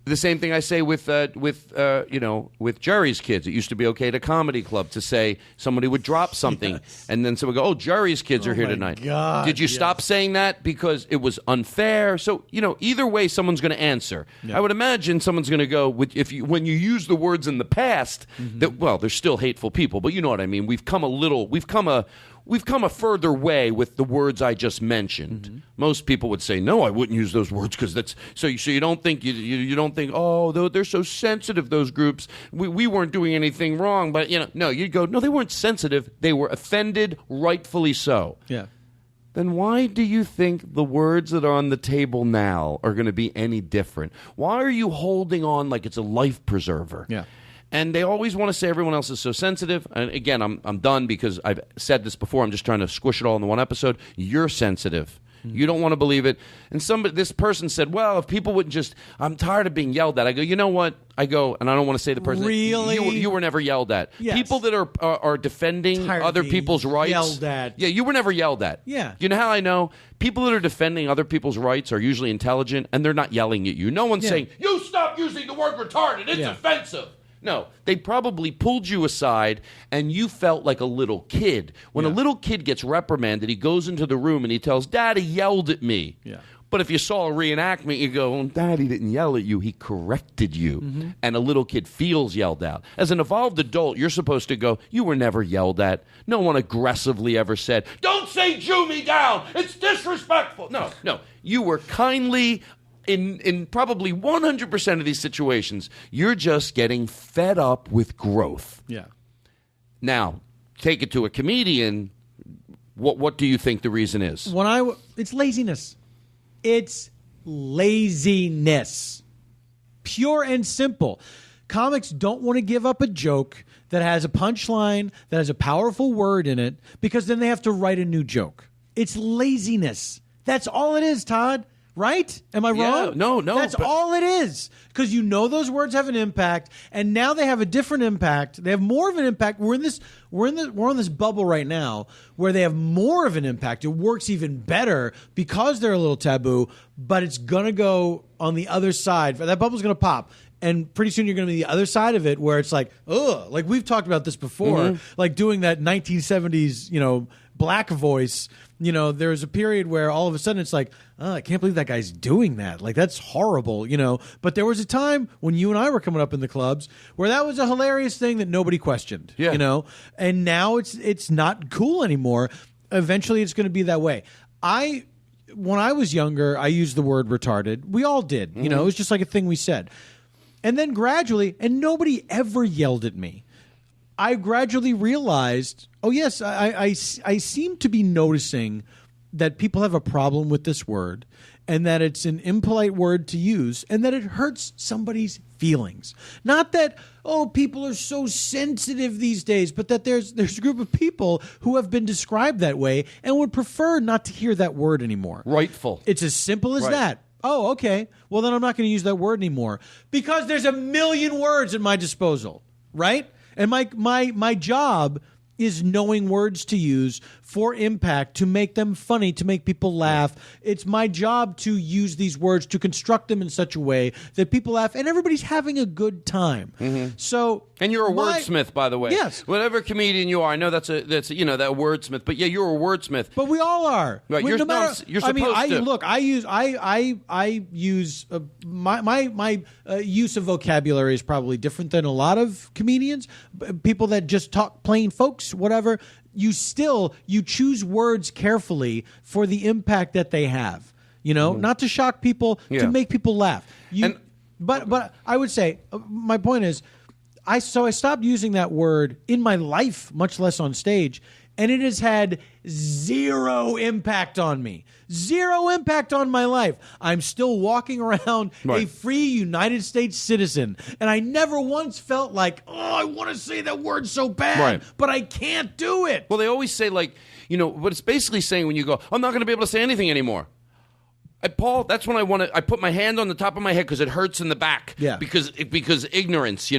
The same thing I say with Jerry's kids. It used to be okay at a comedy club to say somebody would drop something, and then someone would go, "Oh, Jerry's kids are here tonight." God, did you stop saying that because it was unfair? So either way, someone's going to answer. Yeah. I would imagine someone's going to go when you use the words in the past that they're still hateful people, but you know what I mean. We've come a further way with the words I just mentioned. Most people would say, "No, I wouldn't use those words because that's so." You don't think you don't think, "Oh, they're so sensitive." Those groups, we weren't doing anything wrong, but no, you'd go, "No, they weren't sensitive. They were offended, rightfully so." Yeah. Then why do you think the words that are on the table now are going to be any different? Why are you holding on like it's a life preserver? Yeah. And they always want to say everyone else is so sensitive. And again, I'm done because I've said this before. I'm just trying to squish it all into one episode. You're sensitive. You don't want to believe it. And this person said, "Well, if people wouldn't just, I'm tired of being yelled at." I go, "You know what?" I go, and I don't want to say the person. Really? You were never yelled at. Yes. People that are defending Tired of other being people's rights. yelled at. Yeah, you were never yelled at. Yeah. You know how I know? People that are defending other people's rights are usually intelligent, and they're not yelling at you. No one's saying, "You stop using the word retarded. It's offensive." No, they probably pulled you aside and you felt like a little kid. When a little kid gets reprimanded, he goes into the room and he tells, "Daddy yelled at me." Yeah. But if you saw a reenactment, you go, "Well, Daddy didn't yell at you. He corrected you." And a little kid feels yelled at. As an evolved adult, you're supposed to go, "You were never yelled at. No one aggressively ever said, 'Don't say Jew me down. It's disrespectful.'" No. You were kindly... In probably 100% of these situations, you're just getting fed up with growth. Yeah. Now, take it to a comedian. What do you think the reason is? It's laziness. It's laziness. Pure and simple. Comics don't want to give up a joke that has a punchline, that has a powerful word in it, because then they have to write a new joke. It's laziness. That's all it is, Todd. Right? Am I wrong? No. That's all it is. Because those words have an impact, and now they have a different impact. They have more of an impact. We're on this bubble right now where they have more of an impact. It works even better because they're a little taboo, but it's gonna go on the other side. That bubble's gonna pop. And pretty soon you're going to be the other side of it where it's like, ugh, like we've talked about this before, like doing that 1970s, black voice. There's a period where all of a sudden it's like, oh, I can't believe that guy's doing that. Like, that's horrible, But there was a time when you and I were coming up in the clubs where that was a hilarious thing that nobody questioned, And now it's not cool anymore. Eventually it's going to be that way. When I was younger, I used the word retarded. We all did, it was just like a thing we said. And then gradually, and nobody ever yelled at me, I gradually realized, oh, yes, I seem to be noticing that people have a problem with this word and that it's an impolite word to use and that it hurts somebody's feelings. Not that, people are so sensitive these days, but that there's a group of people who have been described that way and would prefer not to hear that word anymore. Rightful. It's as simple as that. Oh, okay. Well, then I'm not going to use that word anymore because there's a million words at my disposal, right? And my job is knowing words to use for impact, to make them funny, to make people laugh. It's my job to use these words, to construct them in such a way that people laugh and everybody's having a good time. So, and you're a wordsmith, by the way. Yes. Whatever comedian you are, I know that's that wordsmith, but yeah, you're a wordsmith. But we all are. Right. You're supposed to. Look, I use my use of vocabulary is probably different than a lot of comedians, people that just talk plain folks, whatever. You choose words carefully for the impact that they have. Not to shock people, to make people laugh. But I would say my point is, I stopped using that word in my life, much less on stage, and it has had zero impact on me. Zero impact on my life. I'm still walking around a free United States citizen, and I never once felt like, I want to say that word so bad, but I can't do it. Well, they always say, what it's basically saying when you go, I'm not going to be able to say anything anymore. Paul, that's when I put my hand on the top of my head because it hurts in the back. Yeah. Because ignorance,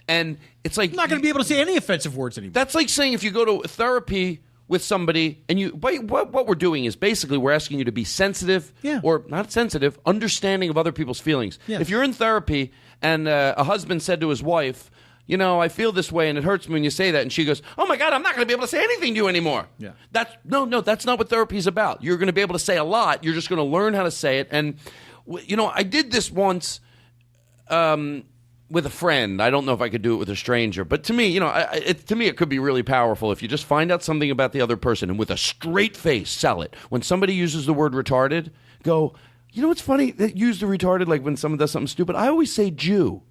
and it's like... I'm not going to be able to say any offensive words anymore. That's like saying if you go to therapy with somebody, and what we're doing is basically we're asking you to be sensitive, or not sensitive, understanding of other people's feelings. Yeah. If you're in therapy and a husband said to his wife, I feel this way and it hurts me when you say that, and she goes, oh my God, I'm not going to be able to say anything to you anymore. Yeah. That's not what therapy is about. You're going to be able to say a lot. You're just going to learn how to say it. And I did this once with a friend. I don't know if I could do it with a stranger, but to me, it could be really powerful if you just find out something about the other person and with a straight face sell it. When somebody uses the word retarded, go, what's funny? That use the retarded like when someone does something stupid. I always say Jew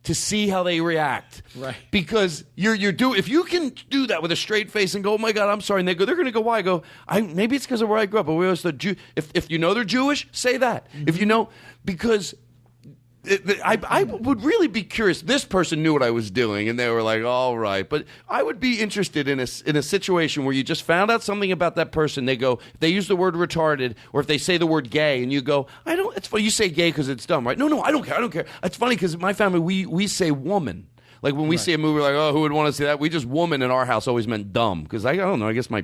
to see how they react. Right. Because if you can do that with a straight face and go, oh my God, I'm sorry, and they're going to go, why? I go, maybe it's because of where I grew up, but we always thought if you know they're Jewish, say that. If you know, because I would really be curious. This person knew what I was doing, and they were like, all right. But I would be interested in a situation where you just found out something about that person. They go, if they use the word retarded, or if they say the word gay, and you go, it's funny. You say gay because it's dumb, right? No, I don't care. It's funny because in my family, we say woman. Like when we see a movie, we're like, oh, who would want to see that? We just woman in our house always meant dumb. Because I don't know. I guess I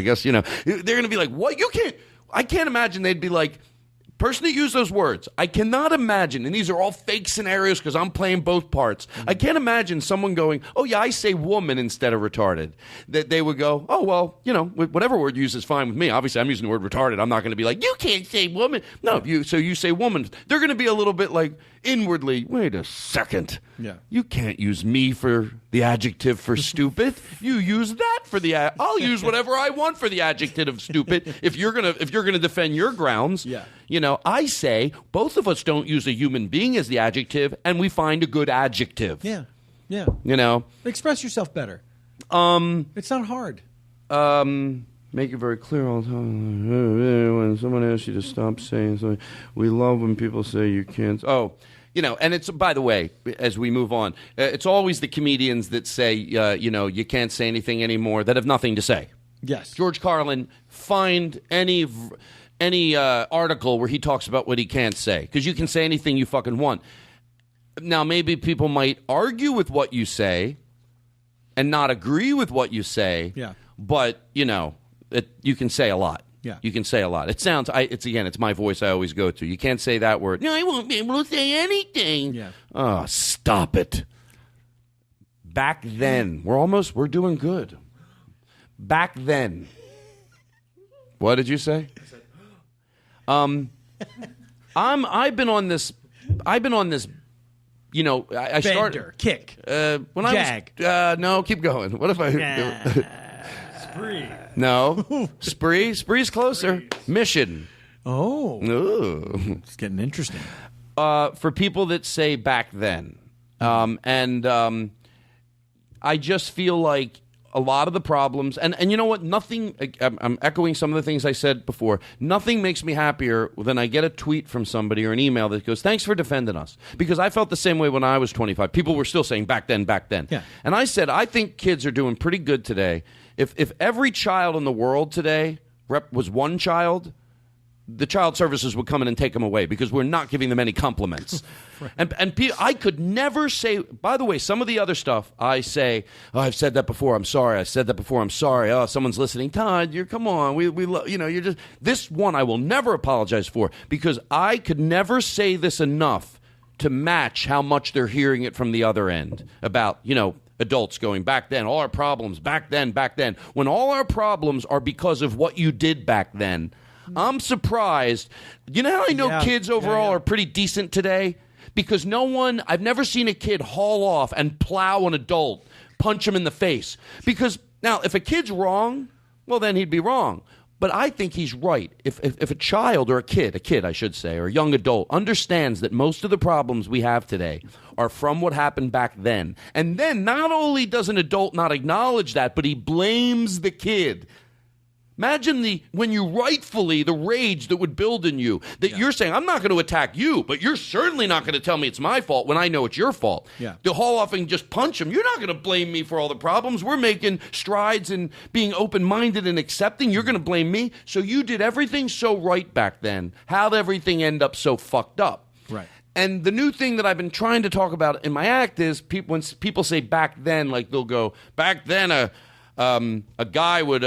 guess, they're going to be like, what? I can't imagine they'd be like, person that used those words, I cannot imagine, and these are all fake scenarios because I'm playing both parts. I can't imagine someone going, oh yeah, I say woman instead of retarded. That they would go, oh well, whatever word used is fine with me. Obviously, I'm using the word retarded. I'm not going to be like, you can't say woman. No, you say woman. They're going to be a little bit like inwardly, wait a second. Yeah. You can't use me for the adjective for stupid. You use that for I'll use whatever I want for the adjective of stupid. If you're gonna defend your grounds. Yeah. I say both of us don't use a human being as the adjective, and we find a good adjective. Yeah. Yeah. Express yourself better. It's not hard. Make it very clear all the time. When someone asks you to stop saying something, we love when people say you can't. Oh, and it's, by the way, as we move on, it's always the comedians that say, you can't say anything anymore that have nothing to say. Yes. George Carlin, find any article where he talks about what he can't say, because you can say anything you fucking want. Now, maybe people might argue with what you say and not agree with what you say. Yeah. But, you can say a lot. Yeah. You can say a lot. It sounds, it's my voice I always go to. You can't say that word. No, I won't be able to say anything. Yeah. Oh, stop it. Back then, we're doing good. Back then. What did you say? I've been on this, I started. Bender, kick. When Jag. I was, no, keep going. What if Spree. No. Spree's closer. Mission. Oh. Ooh. It's getting interesting. For people that say back then. I just feel like a lot of the problems, and you know what? Nothing, I'm echoing some of the things I said before. Nothing makes me happier than I get a tweet from somebody or an email that goes, thanks for defending us. Because I felt the same way when I was 25. People were still saying back then. Yeah. And I said, I think kids are doing pretty good today. If every child in the world today was one child, the child services would come in and take them away because we're not giving them any compliments. Right. And I could never say, by the way, some of the other stuff I say, oh, I've said that before, I'm sorry. I said that before, I'm sorry. Oh, someone's listening. Todd, come on. We you're just, this one I will never apologize for because I could never say this enough to match how much they're hearing it from the other end about, adults going back then, all our problems back then, when all our problems are because of what you did back then. I'm surprised. You know how I know kids overall are pretty decent today? Because I've never seen a kid haul off and plow an adult, punch him in the face. Because now, if a kid's wrong, well, then he'd be wrong. But I think he's right. If a child or a kid, I should say, or a young adult understands that most of the problems we have today are from what happened back then, and then not only does an adult not acknowledge that, but he blames the kid. Imagine when you rightfully, the rage that would build in you, that you're saying, I'm not going to attack you, but you're certainly not going to tell me it's my fault when I know it's your fault. Yeah. To haul off and just punch him, you're not going to blame me for all the problems. We're making strides in being open-minded and accepting. You're going to blame me. So you did everything so right back then. How'd everything end up so fucked up? Right. And the new thing that I've been trying to talk about in my act is when people say back then, like they'll go, back then a guy would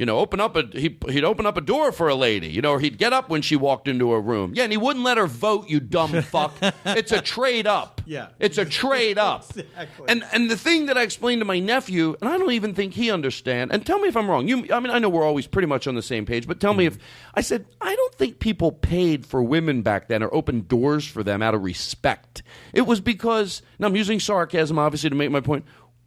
open up he'd open up a door for a lady, or he'd get up when she walked into a room. Yeah, and he wouldn't let her vote, you dumb fuck. It's a trade up. Yeah. It's a trade up. Exactly. And the thing that I explained to my nephew, and I don't even think he understands, and tell me if I'm wrong. I know we're always pretty much on the same page, but tell me if, I said, I don't think people paid for women back then or opened doors for them out of respect. It was because, and I'm using sarcasm obviously to make my point,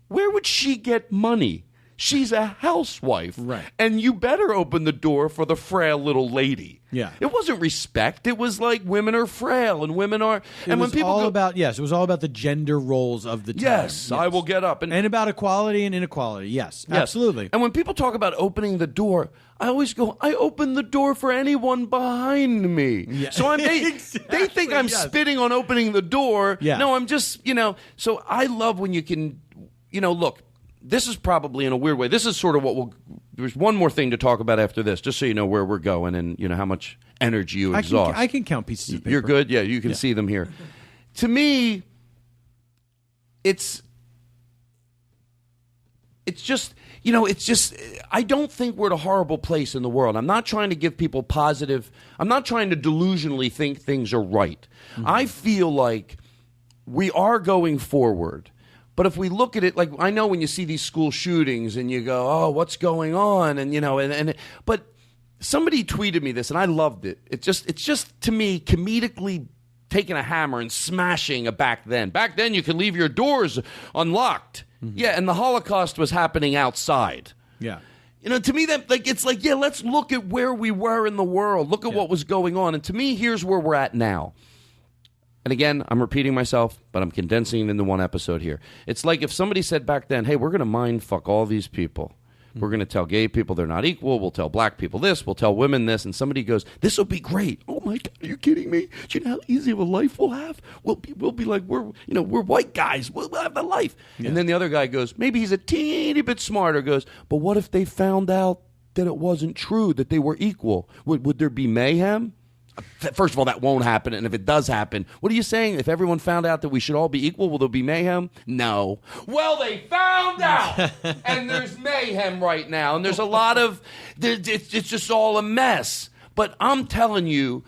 where would she get money? She's a housewife. Right. And you better open the door for the frail little lady. Yeah. It wasn't respect. It was like women are frail and women are. It and was when people all go, about it was all about the gender roles of the time. yes, I will get up. And about equality and inequality. Yes, Yes. absolutely. And when people talk about opening the door, I always go, I open the door for anyone behind me. Yeah. So they think I'm yes. spitting on opening the door. Yeah. No, I'm just, so I love when you can, look, this is probably in a weird way. This is sort of there's one more thing to talk about after this, just so you know where we're going and how much energy you exhaust. I can count pieces of paper. You're good? Yeah, you can see them here. To me, it's just, I don't think we're at a horrible place in the world. I'm not trying to give people positive, I'm not trying to delusionally think things are right. Mm-hmm. I feel like we are going forward. But if we look at it, like, I know when you see these school shootings and you go, oh, what's going on? And, but somebody tweeted me this and I loved it. It's just to me, comedically taking a hammer and smashing a back then. Back then you could leave your doors unlocked. Mm-hmm. Yeah. And the Holocaust was happening outside. Yeah. To me, it's like, yeah, let's look at where we were in the world. Look at what was going on. And to me, here's where we're at now. And again, I'm repeating myself, but I'm condensing it into one episode here. It's like if somebody said back then, hey, we're going to mind fuck all these people. We're going to tell gay people they're not equal. We'll tell black people this. We'll tell women this. And somebody goes, this will be great. Oh, my God, are you kidding me? Do you know how easy of a life we'll have? We'll be like, we're white guys. We'll have a life. Yeah. And then the other guy goes, maybe he's a teeny bit smarter, goes, but what if they found out that it wasn't true, that they were equal? Would there be mayhem? First of all, that won't happen. And if it does happen, what are you saying? If everyone found out that we should all be equal, will there be mayhem? No. Well, they found out. And there's mayhem right now. And there's a lot of, it's just all a mess. But I'm telling you,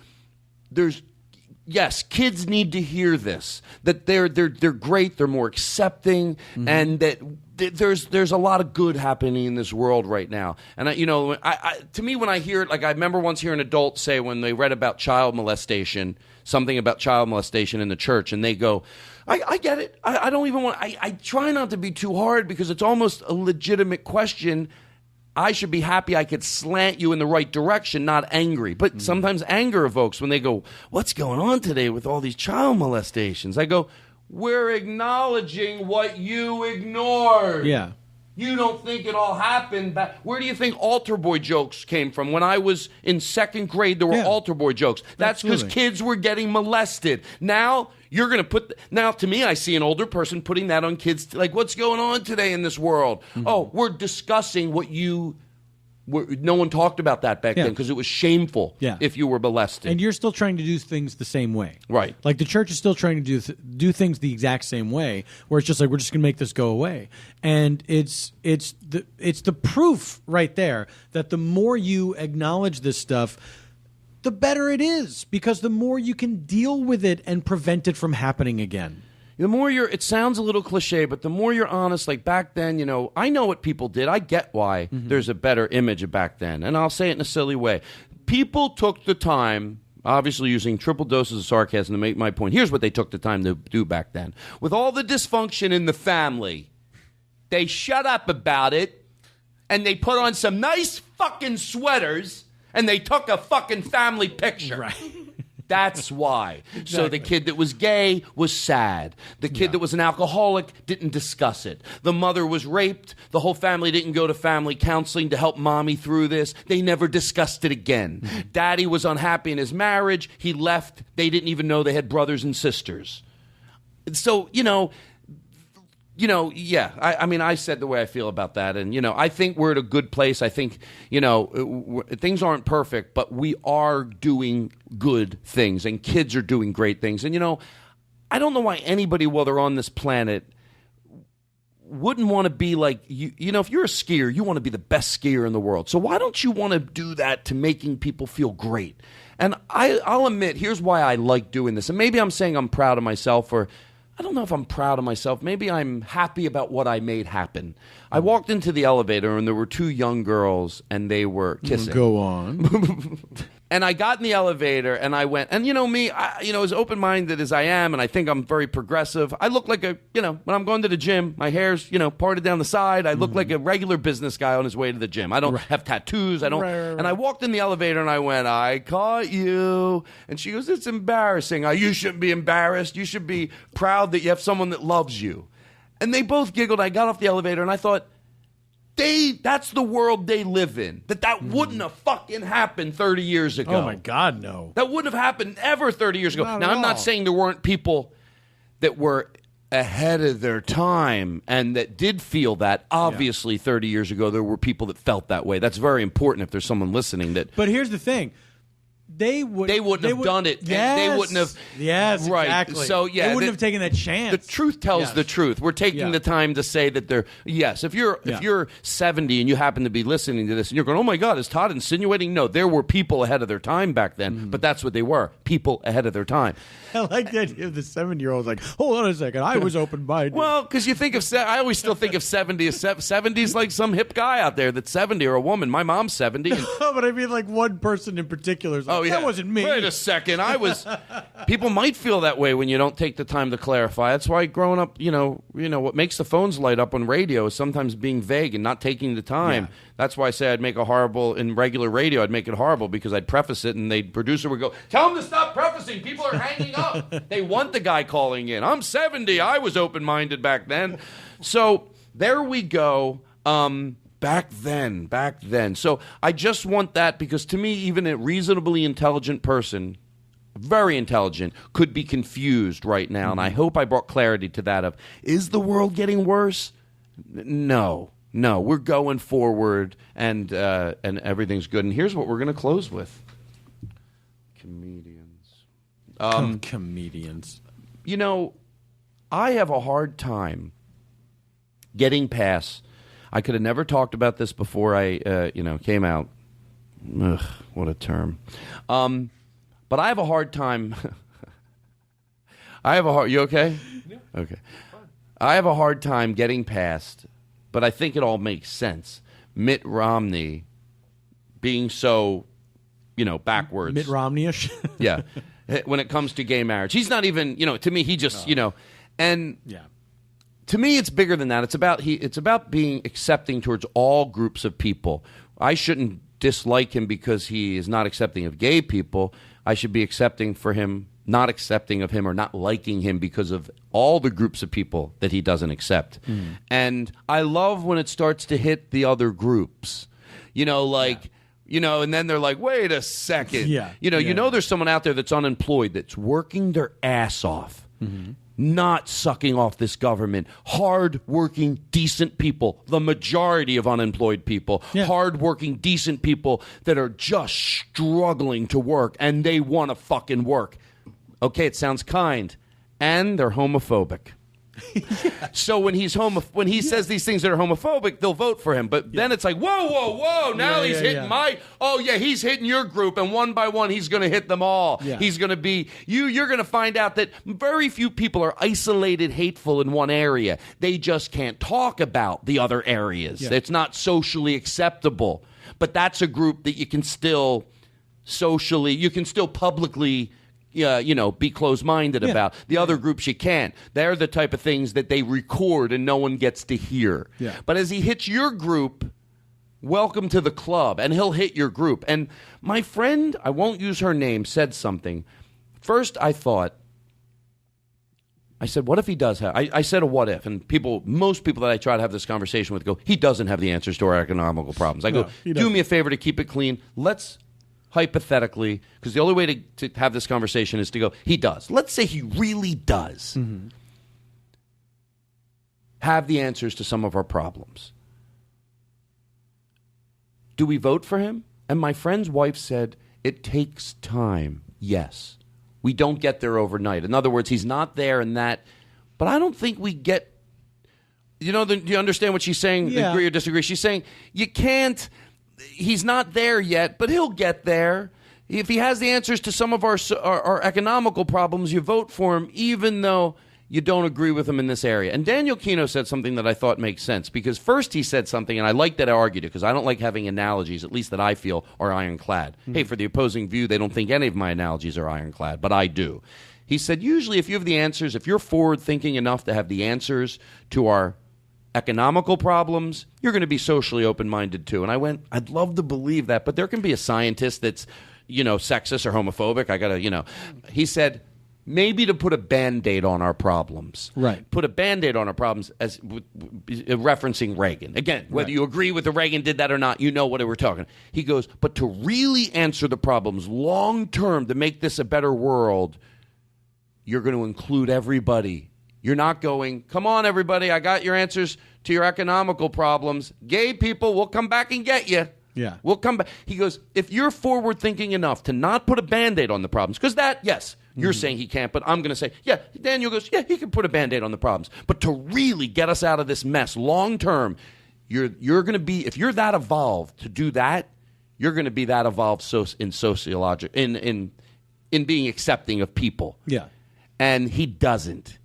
yes, kids need to hear this, that they're great, they're more accepting, and that there's a lot of good happening in this world right now. And to me, when I hear it, like I remember once hearing an adult say when they read about child molestation, something about child molestation in the church, and they go, I get it. I don't even want. I try not to be too hard because it's almost a legitimate question. I should be happy I could slant you in the right direction, not angry. But sometimes anger evokes when they go, what's going on today with all these child molestations? I go, we're acknowledging what you ignored. Yeah. You don't think it all happened back. Where do you think altar boy jokes came from? When I was in second grade, there were altar boy jokes. That's because kids were getting molested. Now, you're going to now to me, I see an older person putting that on kids. Like, what's going on today in this world? Mm-hmm. Oh, we're discussing what no one talked about that back then because it was shameful if you were molested. And you're still trying to do things the same way. Right. Like the church is still trying to do things the exact same way, where it's just like, we're just going to make this go away. And it's the proof right there that the more you acknowledge this stuff, the better it is, because the more you can deal with it and prevent it from happening again. The more it sounds a little cliche, but the more you're honest, like back then, I know what people did. I get why there's a better image of back then. And I'll say it in a silly way. People took the time, obviously using triple doses of sarcasm to make my point. Here's what they took the time to do back then. With all the dysfunction in the family, they shut up about it, and they put on some nice fucking sweaters, and they took a fucking family picture. Right. That's why. Exactly. So the kid that was gay was sad. The kid that was an alcoholic didn't discuss it. The mother was raped. The whole family didn't go to family counseling to help mommy through this. They never discussed it again. Mm-hmm. Daddy was unhappy in his marriage. He left. They didn't even know they had brothers and sisters. So, I mean, I said the way I feel about that. And, I think we're at a good place. I think, things aren't perfect, but we are doing good things, and kids are doing great things. And, I don't know why anybody, while they're on this planet, wouldn't want to be like you know, if you're a skier, you want to be the best skier in the world. So why don't you want to do that to making people feel great? And I'll admit, here's why I like doing this. And maybe I'm saying I'm proud of myself, or I don't know if I'm proud of myself. Maybe I'm happy about what I made happen. I walked into the elevator and there were two young girls and they were kissing. Go on. And I got in the elevator and I went, and you know me, as open-minded as I am, and I think I'm very progressive, I look like when I'm going to the gym, my hair's, parted down the side. I look like a regular business guy on his way to the gym. I don't have tattoos. I don't. Right. And I walked in the elevator and I went, I caught you. And she goes, it's embarrassing. You shouldn't be embarrassed. You should be proud that you have someone that loves you. And they both giggled. I got off the elevator and I thought, that's the world they live in. That wouldn't have fucking happened 30 years ago. Oh, my God, no. That wouldn't have happened ever 30 years ago. Not Now, at I'm not all. saying there weren't people that were ahead of their time and that did feel that. Obviously, 30 years ago, there were people that felt that way. That's very important if there's someone listening that... But here's the thing. They wouldn't have done it. Yes. They wouldn't have. Yes, right. exactly. So they wouldn't have taken that chance. The truth tells the truth. We're taking the time to say that they're yes. If you're 70 and you happen to be listening to this and you're going, oh my God, is Todd insinuating? No, there were people ahead of their time back then, but that's what they were. People ahead of their time. I like the idea of the 7-year-old like, hold on a second, I was open-minded. Well, because you think of I always still think of 70 as 70's like some hip guy out there that's 70 or a woman. My mom's 70. And, but I mean, like one person in particular is like, that wasn't me. Wait a second. People might feel that way when you don't take the time to clarify. That's why growing up, what makes the phones light up on radio is sometimes being vague and not taking the time. Yeah. That's why I say I'd make in regular radio, I'd make it horrible because I'd preface it and the producer would go, tell him to stop prefacing. People are hanging up. They want the guy calling in. I'm 70. I was open-minded back then. So there we go. Back then. So I just want that because to me, even a reasonably intelligent person, very intelligent, could be confused right now. And I hope I brought clarity to that of, is the world getting worse? No, we're going forward and everything's good. And here's what we're going to close with. Comedians. Comedians. I have a hard time getting past. I could have never talked about this before I, came out. Ugh, what a term. But I have a hard time. You okay? Yeah. Okay. I have a hard time getting past, but I think it all makes sense. Mitt Romney being so, backwards. Mitt Romney-ish. Yeah. When it comes to gay marriage. He's not even, to me, he just, and... Yeah. To me, it's bigger than that. It's about being accepting towards all groups of people. I shouldn't dislike him because he is not accepting of gay people. I should be accepting for him, not accepting of him or not liking him because of all the groups of people that he doesn't accept. And I love when it starts to hit the other groups. And then they're like, wait a second. There's someone out there that's unemployed that's working their ass off. Not sucking off this government. Hard-working, decent people. The majority of unemployed people. Yeah. Hard-working, decent people that are just struggling to work, and they want to fucking work. Okay, it sounds kind. And they're homophobic. So when he says these things that are homophobic, they'll vote for him. But then it's like, whoa, now he's hitting he's hitting your group, and one by one he's going to hit them all. Yeah. He's going to be you're going to find out that very few people are isolated hateful in one area. They just can't talk about the other areas. Yeah. It's not socially acceptable. But that's a group that you can still publicly be closed-minded about. The other groups you can't. They're the type of things that they record and no one gets to hear. Yeah. But as he hits your group, welcome to the club, and he'll hit your group. And my friend, I won't use her name, said something. First, I said, what if he does have... I said a what if, and most people that I try to have this conversation with go, he doesn't have the answers to our economical problems. I go, do me a favor to keep it clean. Let's... hypothetically, because the only way to have this conversation is to go, he does. Let's say he really does have the answers to some of our problems. Do we vote for him? And my friend's wife said, it takes time. Yes. We don't get there overnight. In other words, he's not there in that. But I don't think we get do you understand what she's saying? Yeah. Agree or disagree? She's saying you can't. He's not there yet, but he'll get there. If he has the answers to some of our economical problems, you vote for him, even though you don't agree with him in this area. And Daniel Kino said something that I thought makes sense, because first he said something, and I like that I argued it, because I don't like having analogies, at least that I feel are ironclad. Hey, for the opposing view, they don't think any of my analogies are ironclad, but I do. He said, usually if you have the answers, if you're forward-thinking enough to have the answers to our economical problems, you're going to be socially open-minded too. And I went, I'd love to believe that, but there can be a scientist that's, sexist or homophobic. I got to, He said, maybe to put a Band-Aid on our problems. Right. Put a Band-Aid on our problems, as referencing Reagan. Again, whether you agree with the Reagan did that or not, you know what we're talking. He goes, but to really answer the problems long-term, to make this a better world, you're going to include everybody. You're not going, come on, everybody, I got your answers to your economical problems. Gay people, we'll come back and get you. Yeah. We'll come back. He goes, if you're forward-thinking enough to not put a Band-Aid on the problems, because that, yes, you're saying he can't, but I'm going to say, yeah, Daniel goes, yeah, he can put a Band-Aid on the problems. But to really get us out of this mess long-term, you're going to be, if you're that evolved to do that, you're going to be that evolved in sociologic, in being accepting of people. Yeah. And he doesn't.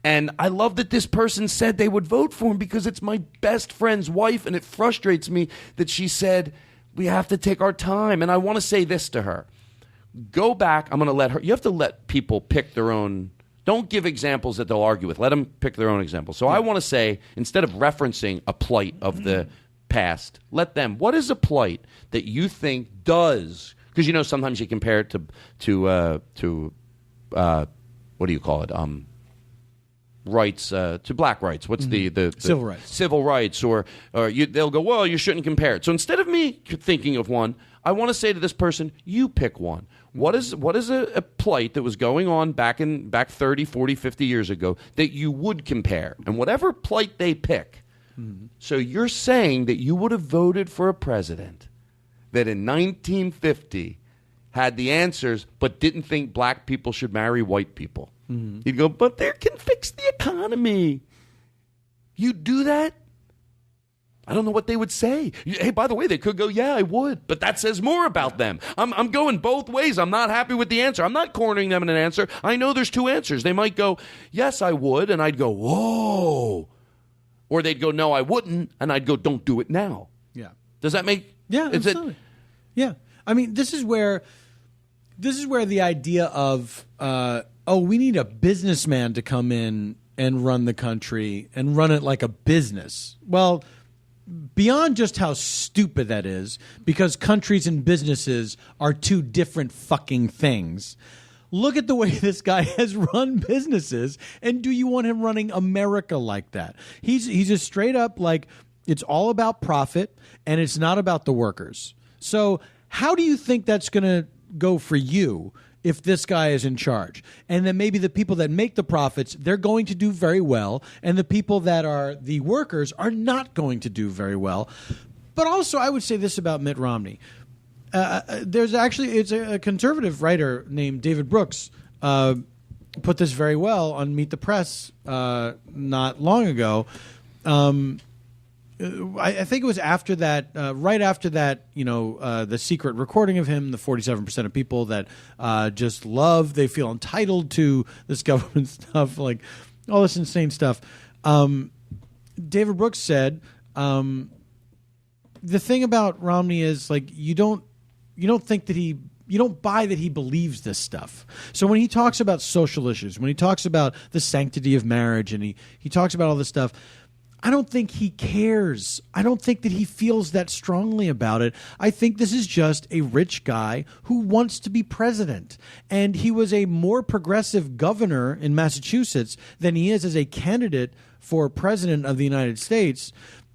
And I love that this person said they would vote for him, because it's my best friend's wife, and it frustrates me that she said we have to take our time. And I want to say this to her. Go back. I'm going to let her. You have to let people pick their own. Don't give examples that they'll argue with. Let them pick their own examples. So I want to say, instead of referencing a plight of the past, let them. What is a plight that you think does? Because sometimes you compare it to what do you call it? Rights to black rights. What's the civil rights? Civil rights, or they'll go, well, you shouldn't compare it. So instead of me thinking of one, I want to say to this person, you pick one. What is a plight that was going on back 30, 40, 50 years ago that you would compare? And whatever plight they pick. So you're saying that you would have voted for a president that in 1950 had the answers but didn't think black people should marry white people. You'd go, but they can fix the economy. You do that? I don't know what they would say. Hey, by the way, they could go, yeah, I would. But that says more about them. I'm going both ways. I'm not happy with the answer. I'm not cornering them in an answer. I know there's two answers. They might go, yes, I would. And I'd go, whoa. Or they'd go, no, I wouldn't. And I'd go, don't do it now. Yeah. Does that make... Yeah, absolutely. Yeah. I mean, this is where the idea of... we need a businessman to come in and run the country and run it like a business. Well, beyond just how stupid that is, because countries and businesses are two different fucking things. Look at the way this guy has run businesses, and do you want him running America like that? He's just straight up like, it's all about profit and it's not about the workers. So how do you think that's going to go for you if this guy is in charge? And then maybe the people that make the profits, they're going to do very well, and the people that are the workers are not going to do very well. But also, I would say this about Mitt Romney. It's a conservative writer named David Brooks put this very well on Meet the Press not long ago. I think it was after that, right after that, the secret recording of him, the 47% of people that just love, they feel entitled to this government stuff, like all this insane stuff. David Brooks said, the thing about Romney is, like, you don't think that you don't buy that he believes this stuff. So when he talks about social issues, when he talks about the sanctity of marriage, and he talks about all this stuff, I don't think he cares. I don't think that he feels that strongly about it. I think this is just a rich guy who wants to be president. And he was a more progressive governor in Massachusetts than he is as a candidate for president of the United States,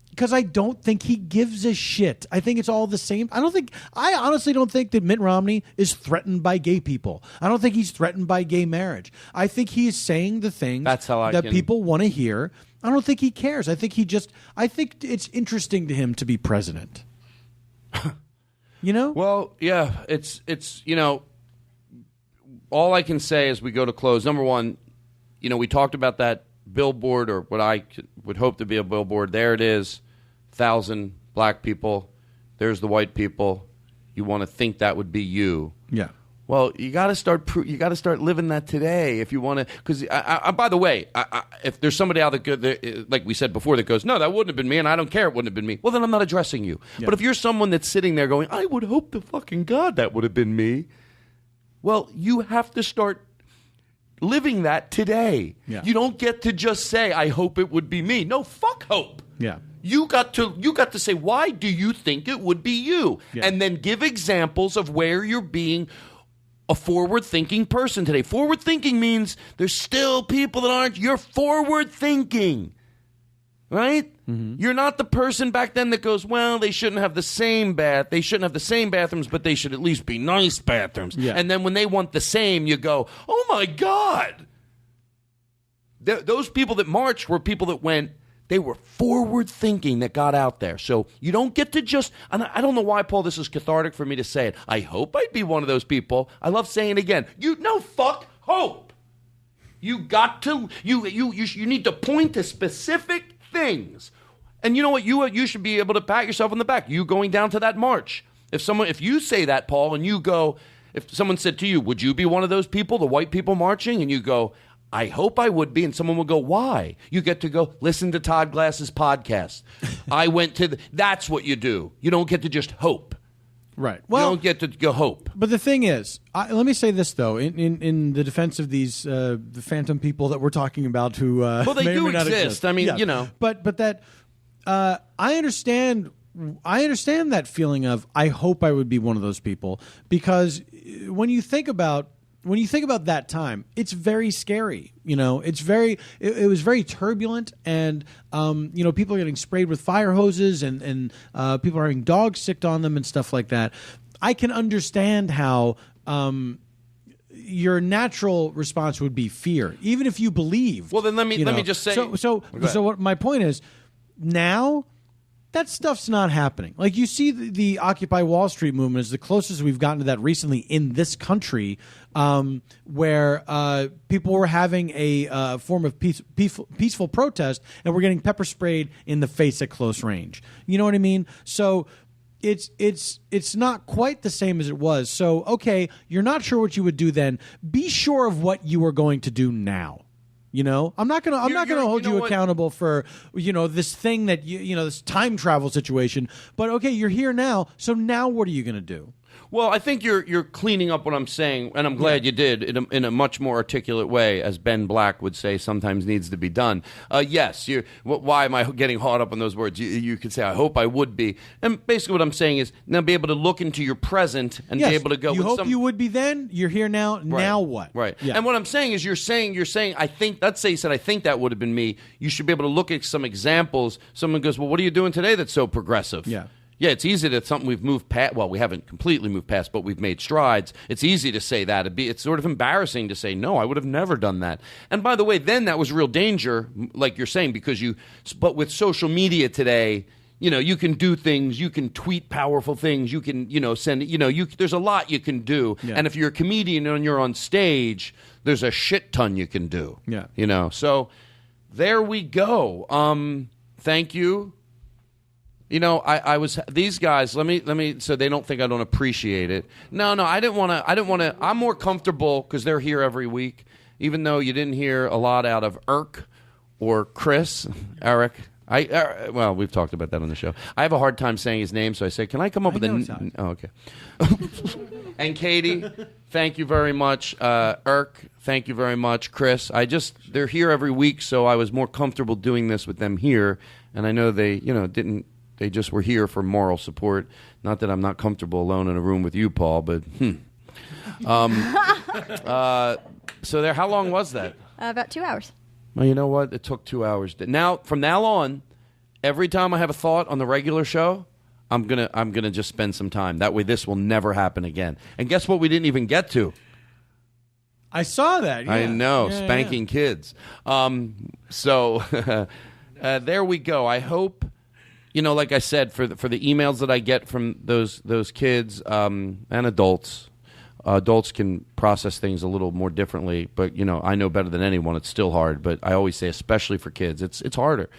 because I don't think he gives a shit. I think it's all the same. I honestly don't think that Mitt Romney is threatened by gay people. I don't think he's threatened by gay marriage. I think he is saying the things that people want to hear. I don't think he cares. I think it's interesting to him to be president. Well, yeah, it's all I can say as we go to close. Number one, we talked about that billboard, or what would hope to be a billboard. There it is, 1,000 black people. There's the white people. You want to think that would be you. Yeah. Well, you got to start. You got to start living that today if you want to. Because, by the way, if there's somebody out there, like we said before, that goes, "No, that wouldn't have been me," and I don't care, it wouldn't have been me. Well, then I'm not addressing you. Yeah. But if you're someone that's sitting there going, "I would hope to fucking God that would have been me," well, you have to start living that today. Yeah. You don't get to just say, "I hope it would be me." No, fuck hope. Yeah. You got to say, why do you think it would be you? Yeah. And then give examples of where you're being a forward-thinking person today. Forward-thinking means there's still people that aren't. You're forward-thinking, right? Mm-hmm. You're not the person back then that goes, well, they shouldn't have the same They shouldn't have the same bathrooms, but they should at least be nice bathrooms. Yeah. And then when they want the same, you go, oh my God. Those people that marched were people that went. They were forward-thinking that got out there. So you don't get to just, and I don't know why, Paul, this is cathartic for me to say it. I hope I'd be one of those people. I love saying it again. Fuck hope. You got to, you need to point to specific things. And you know what? You should be able to pat yourself on the back. You going down to that march. If you say that, Paul, and you go, if someone said to you, would you be one of those people, the white people marching? And you go, I hope I would be. And someone would go, why? You get to go, listen to Todd Glass's podcast. I went to that's what you do. You don't get to just hope. Right. Well, you don't get to go hope. But the thing is, let me say this, though, in the defense of these the phantom people that we're talking about who well, they may do or may not exist. I mean, yeah. you know. But that I understand that feeling of I hope I would be one of those people, because when you think about that time, it's very scary. You know, it was very turbulent, and people are getting sprayed with fire hoses, and people are having dogs sicked on them and stuff like that. I can understand how your natural response would be fear, even if you believe. Well, then let me just say. So what my point is now. That stuff's not happening. Like, you see the Occupy Wall Street movement is the closest we've gotten to that recently in this country, where people were having a form of peaceful protest, and we're getting pepper sprayed in the face at close range. You know what I mean? So it's not quite the same as it was. So, okay, you're not sure what you would do then. Be sure of what you are going to do now. You know, I'm not gonna hold you accountable for this thing that this time travel situation. But okay, you're here now. So now what are you gonna do? Well, I think you're cleaning up what I'm saying, and I'm glad you did in a much more articulate way, as Ben Black would say, sometimes needs to be done. Yes, why am I getting caught up on those words? You could say, I hope I would be. And basically what I'm saying is now be able to look into your present and be able to go. You hope you would be then. You're here now. Right. Now what? Right. Yeah. And what I'm saying is you're saying, I think, let's say you said, I think that would have been me. You should be able to look at some examples. Someone goes, well, what are you doing today that's so progressive? Yeah. Yeah, it's easy that something we've moved past. Well, we haven't completely moved past, but we've made strides. It's easy to say that. It's sort of embarrassing to say, no, I would have never done that. And by the way, then that was real danger, like you're saying, because but with social media today, you can do things. You can tweet powerful things. You can, send, there's a lot you can do. Yeah. And if you're a comedian and you're on stage, there's a shit ton you can do. Yeah. So there we go. Thank you. I was these guys. Let me so they don't think I don't appreciate it. No, I didn't want to. I'm more comfortable because they're here every week. Even though you didn't hear a lot out of Eric or Chris, Eric. Well, we've talked about that on the show. I have a hard time saying his name, so I say, "Can I come up with a?" Oh, okay. And Katie, thank you very much. Eric, thank you very much. Chris, they're here every week, so I was more comfortable doing this with them here, and I know they, didn't. They just were here for moral support. Not that I'm not comfortable alone in a room with you, Paul, but so there. How long was that? About 2 hours. Well, you know what? It took 2 hours. Now, from now on, every time I have a thought on the regular show, I'm gonna just spend some time. That way, this will never happen again. And guess what? We didn't even get to. I saw that. Yeah. I know, spanking kids. So there we go. I hope. Like I said, for the emails that I get from those kids and adults, adults can process things a little more differently, but I know better than anyone. It's still hard, but I always say, especially for kids, it's harder.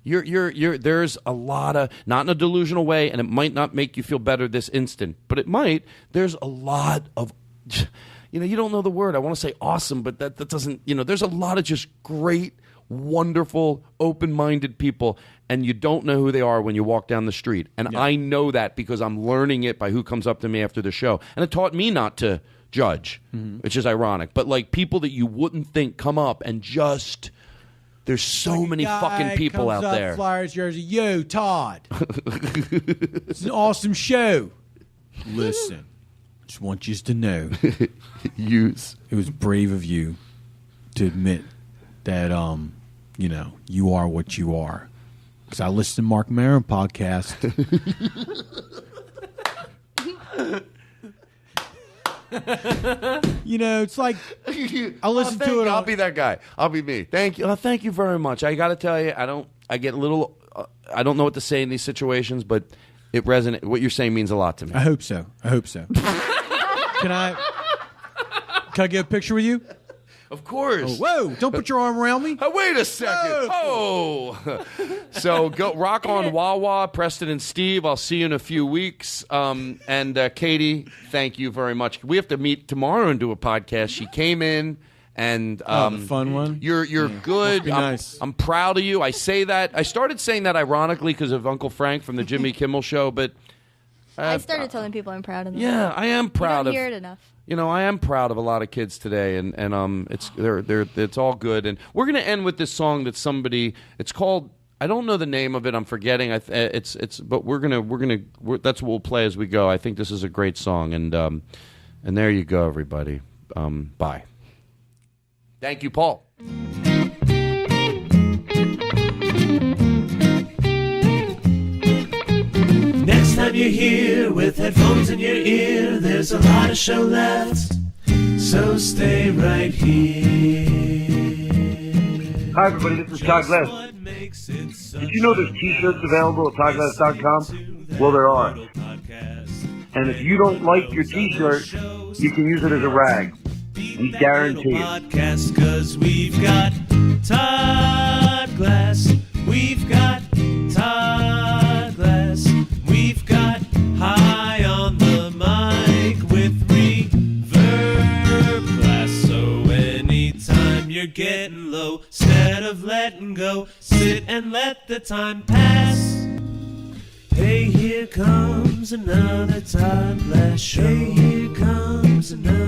There's a lot of, not in a delusional way, and it might not make you feel better this instant, but it might. There's a lot of, you don't know the word. I want to say awesome, but that doesn't, there's a lot of just great, wonderful, open-minded people, and you don't know who they are when you walk down the street. And I know that because I'm learning it by who comes up to me after the show. And it taught me not to judge, which is ironic. But like people that you wouldn't think come up and just, there's so many fucking people out there. Flyers jersey, yo, Todd. It's an awesome show. Listen, just want you to know, Use. it was brave of you to admit that you are what you are. Because I listened to Mark Maron podcast. It's like I listen to it. I'll be that guy. I'll be me. Thank you. Thank you very much. I got to tell you, I get a little. I don't know what to say in these situations, but it resonates. What you're saying means a lot to me. I hope so. Can I get a picture with you? Of course. Oh, whoa! Don't put your arm around me. Wait a second. Oh. So go rock on Wawa, Preston and Steve. I'll see you in a few weeks. And Katie, thank you very much. We have to meet tomorrow and do a podcast. She came in and the fun one. You're good. Must be nice. I'm proud of you. I say that. I started saying that ironically because of Uncle Frank from the Jimmy Kimmel Show, but I started telling people I'm proud of them. Yeah, I am proud you of. don't hear it enough. I am proud of a lot of kids today, and it's all good. And we're gonna end with this song that somebody. It's called. I don't know the name of it. I'm forgetting. But that's what we'll play as we go. I think this is a great song, and there you go, everybody. Bye. Thank you, Paul. Next time you're here with headphones in your ear, there's a lot of show left, so stay right here. Hi everybody, this is Todd Glass. Did you know there's t-shirts available at toddglass.com? Well, there are. And if you don't like your t-shirt, you can use it as a rag. We guarantee it. 'Cause we've got Todd Glass, we've got Todd Glass, we've got high on the mic with reverb glass. So anytime you're getting low, instead of letting go, sit and let the time pass. Hey, here comes another Todd Glass Show. Hey, here comes another